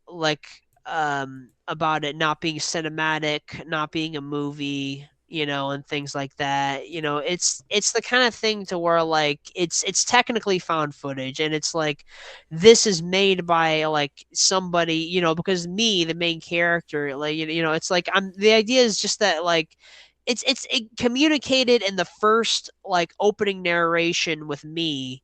like about it not being cinematic, not being a movie, and things like that, it's the kind of thing to where like it's technically found footage, and it's like this is made by like somebody, because me, the main character, like it's like I'm the idea is just that like it communicated in the first like opening narration with me,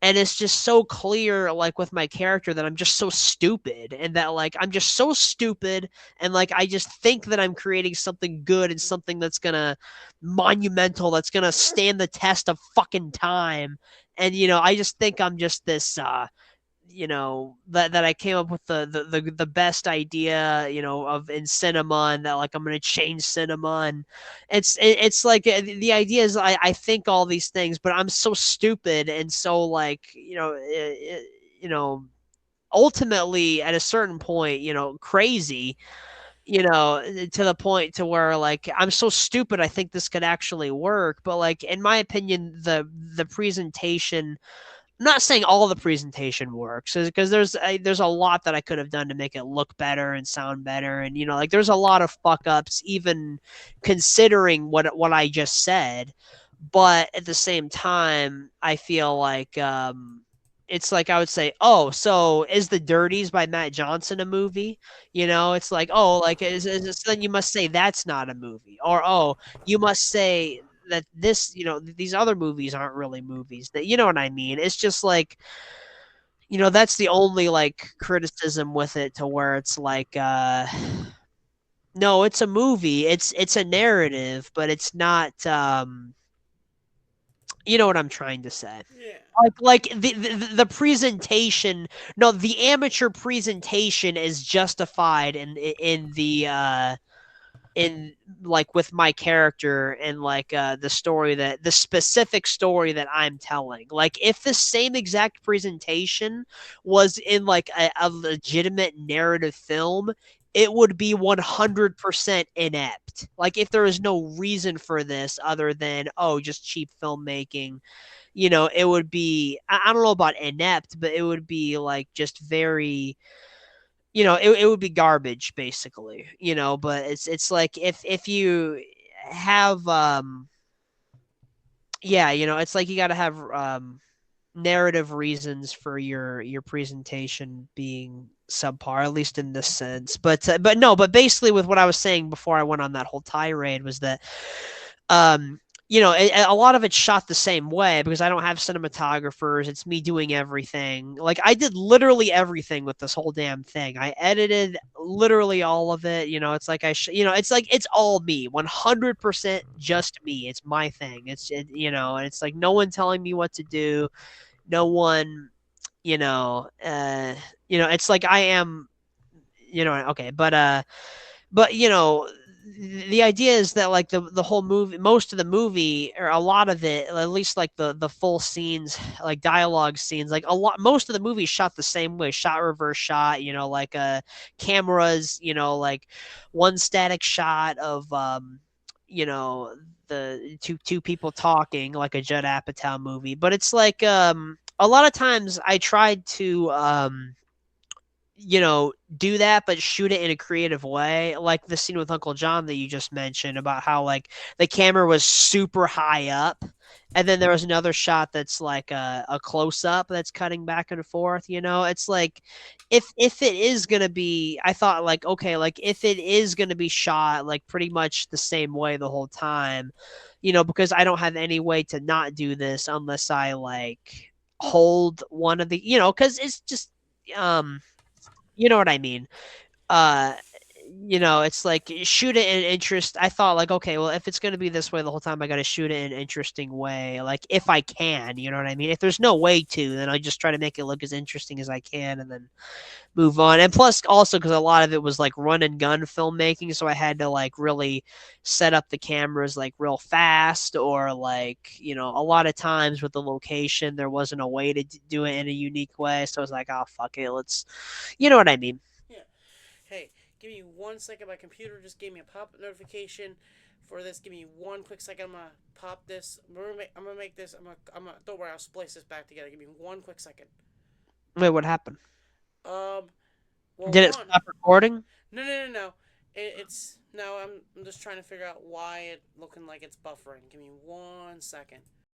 and it's just so clear like with my character that I'm just so stupid, and that like I'm just so stupid, and like I just think that I'm creating something good and something that's gonna monumental, that's gonna stand the test of fucking time. And I just think I'm just this that I came up with the best idea, of in cinema, and that like I'm gonna change cinema. And it's like the idea is I think all these things, but I'm so stupid, and so like you know ultimately at a certain point, crazy, to the point to where like I'm so stupid I think this could actually work. But like in my opinion, the presentation, I'm not saying all the presentation works, because there's a lot that I could have done to make it look better and sound better, and like there's a lot of fuck ups even considering what I just said. But at the same time, I feel like it's like I would say, oh, so is The Dirties by Matt Johnson a movie? It's like, oh, like so then you must say that's not a movie, or oh, you must say that this, these other movies aren't really movies. That, you know what I mean? It's just like, that's the only like criticism with it, to where it's like, no, it's a movie. It's a narrative, but it's not. You know what I'm trying to say? Yeah. Like the presentation. No, the amateur presentation is justified in the in like with my character, and like the story, that the specific story that I'm telling. Like if the same exact presentation was in like a legitimate narrative film, it would be 100% inept. Like if there is no reason for this other than, oh, just cheap filmmaking, it would be, I don't know about inept, but it would be like just very, it would be garbage basically, but it's like if you have yeah, it's like you got to have narrative reasons for your presentation being subpar, at least in this sense. But no, but basically with what I was saying before I went on that whole tirade was that um a lot of it's shot the same way, because I don't have cinematographers. It's me doing everything. Like I did literally everything with this whole damn thing. I edited literally all of it. It's like it's like it's all me, 100% just me. It's my thing. And it's like no one telling me what to do. No one, you know, uh, it's like I am, okay, but the idea is that like the whole movie, most of the movie, or a lot of it, at least like the full scenes, like dialogue scenes, like a lot, most of the movie is shot the same way, shot reverse shot, like cameras, like one static shot of you know the two people talking, like a Judd Apatow movie. But it's like a lot of times I tried to do that, but shoot it in a creative way, like the scene with Uncle John that you just mentioned about how like the camera was super high up, and then there was another shot that's like a close up that's cutting back and forth. It's like if it is gonna be, I thought like okay, like if it is gonna be shot like pretty much the same way the whole time, because I don't have any way to not do this unless I like hold one of the, because it's just um you know what I mean? Uh, it's like shoot it in interest. I thought like, okay, well, if it's gonna be this way the whole time, I gotta shoot it in an interesting way. Like if I can, you know what I mean? If there's no way to, then I just try to make it look as interesting as I can, and then move on. And plus, also because a lot of it was like run and gun filmmaking, so I had to like really set up the cameras like real fast, or like a lot of times with the location there wasn't a way to do it in a unique way. So I was like, oh fuck it, you know what I mean. Yeah. Hey, give me 1 second. My computer just gave me a pop up notification for this. Give me 1 quick second. I'm gonna pop this. I'm gonna make this. Don't worry. I'll splice this back together. Give me 1 quick second. Wait, what happened? Um. Well, Did it one. stop recording? No, no, no, no. It's no. I'm just trying to figure out why it looking like it's buffering. Give me 1 second.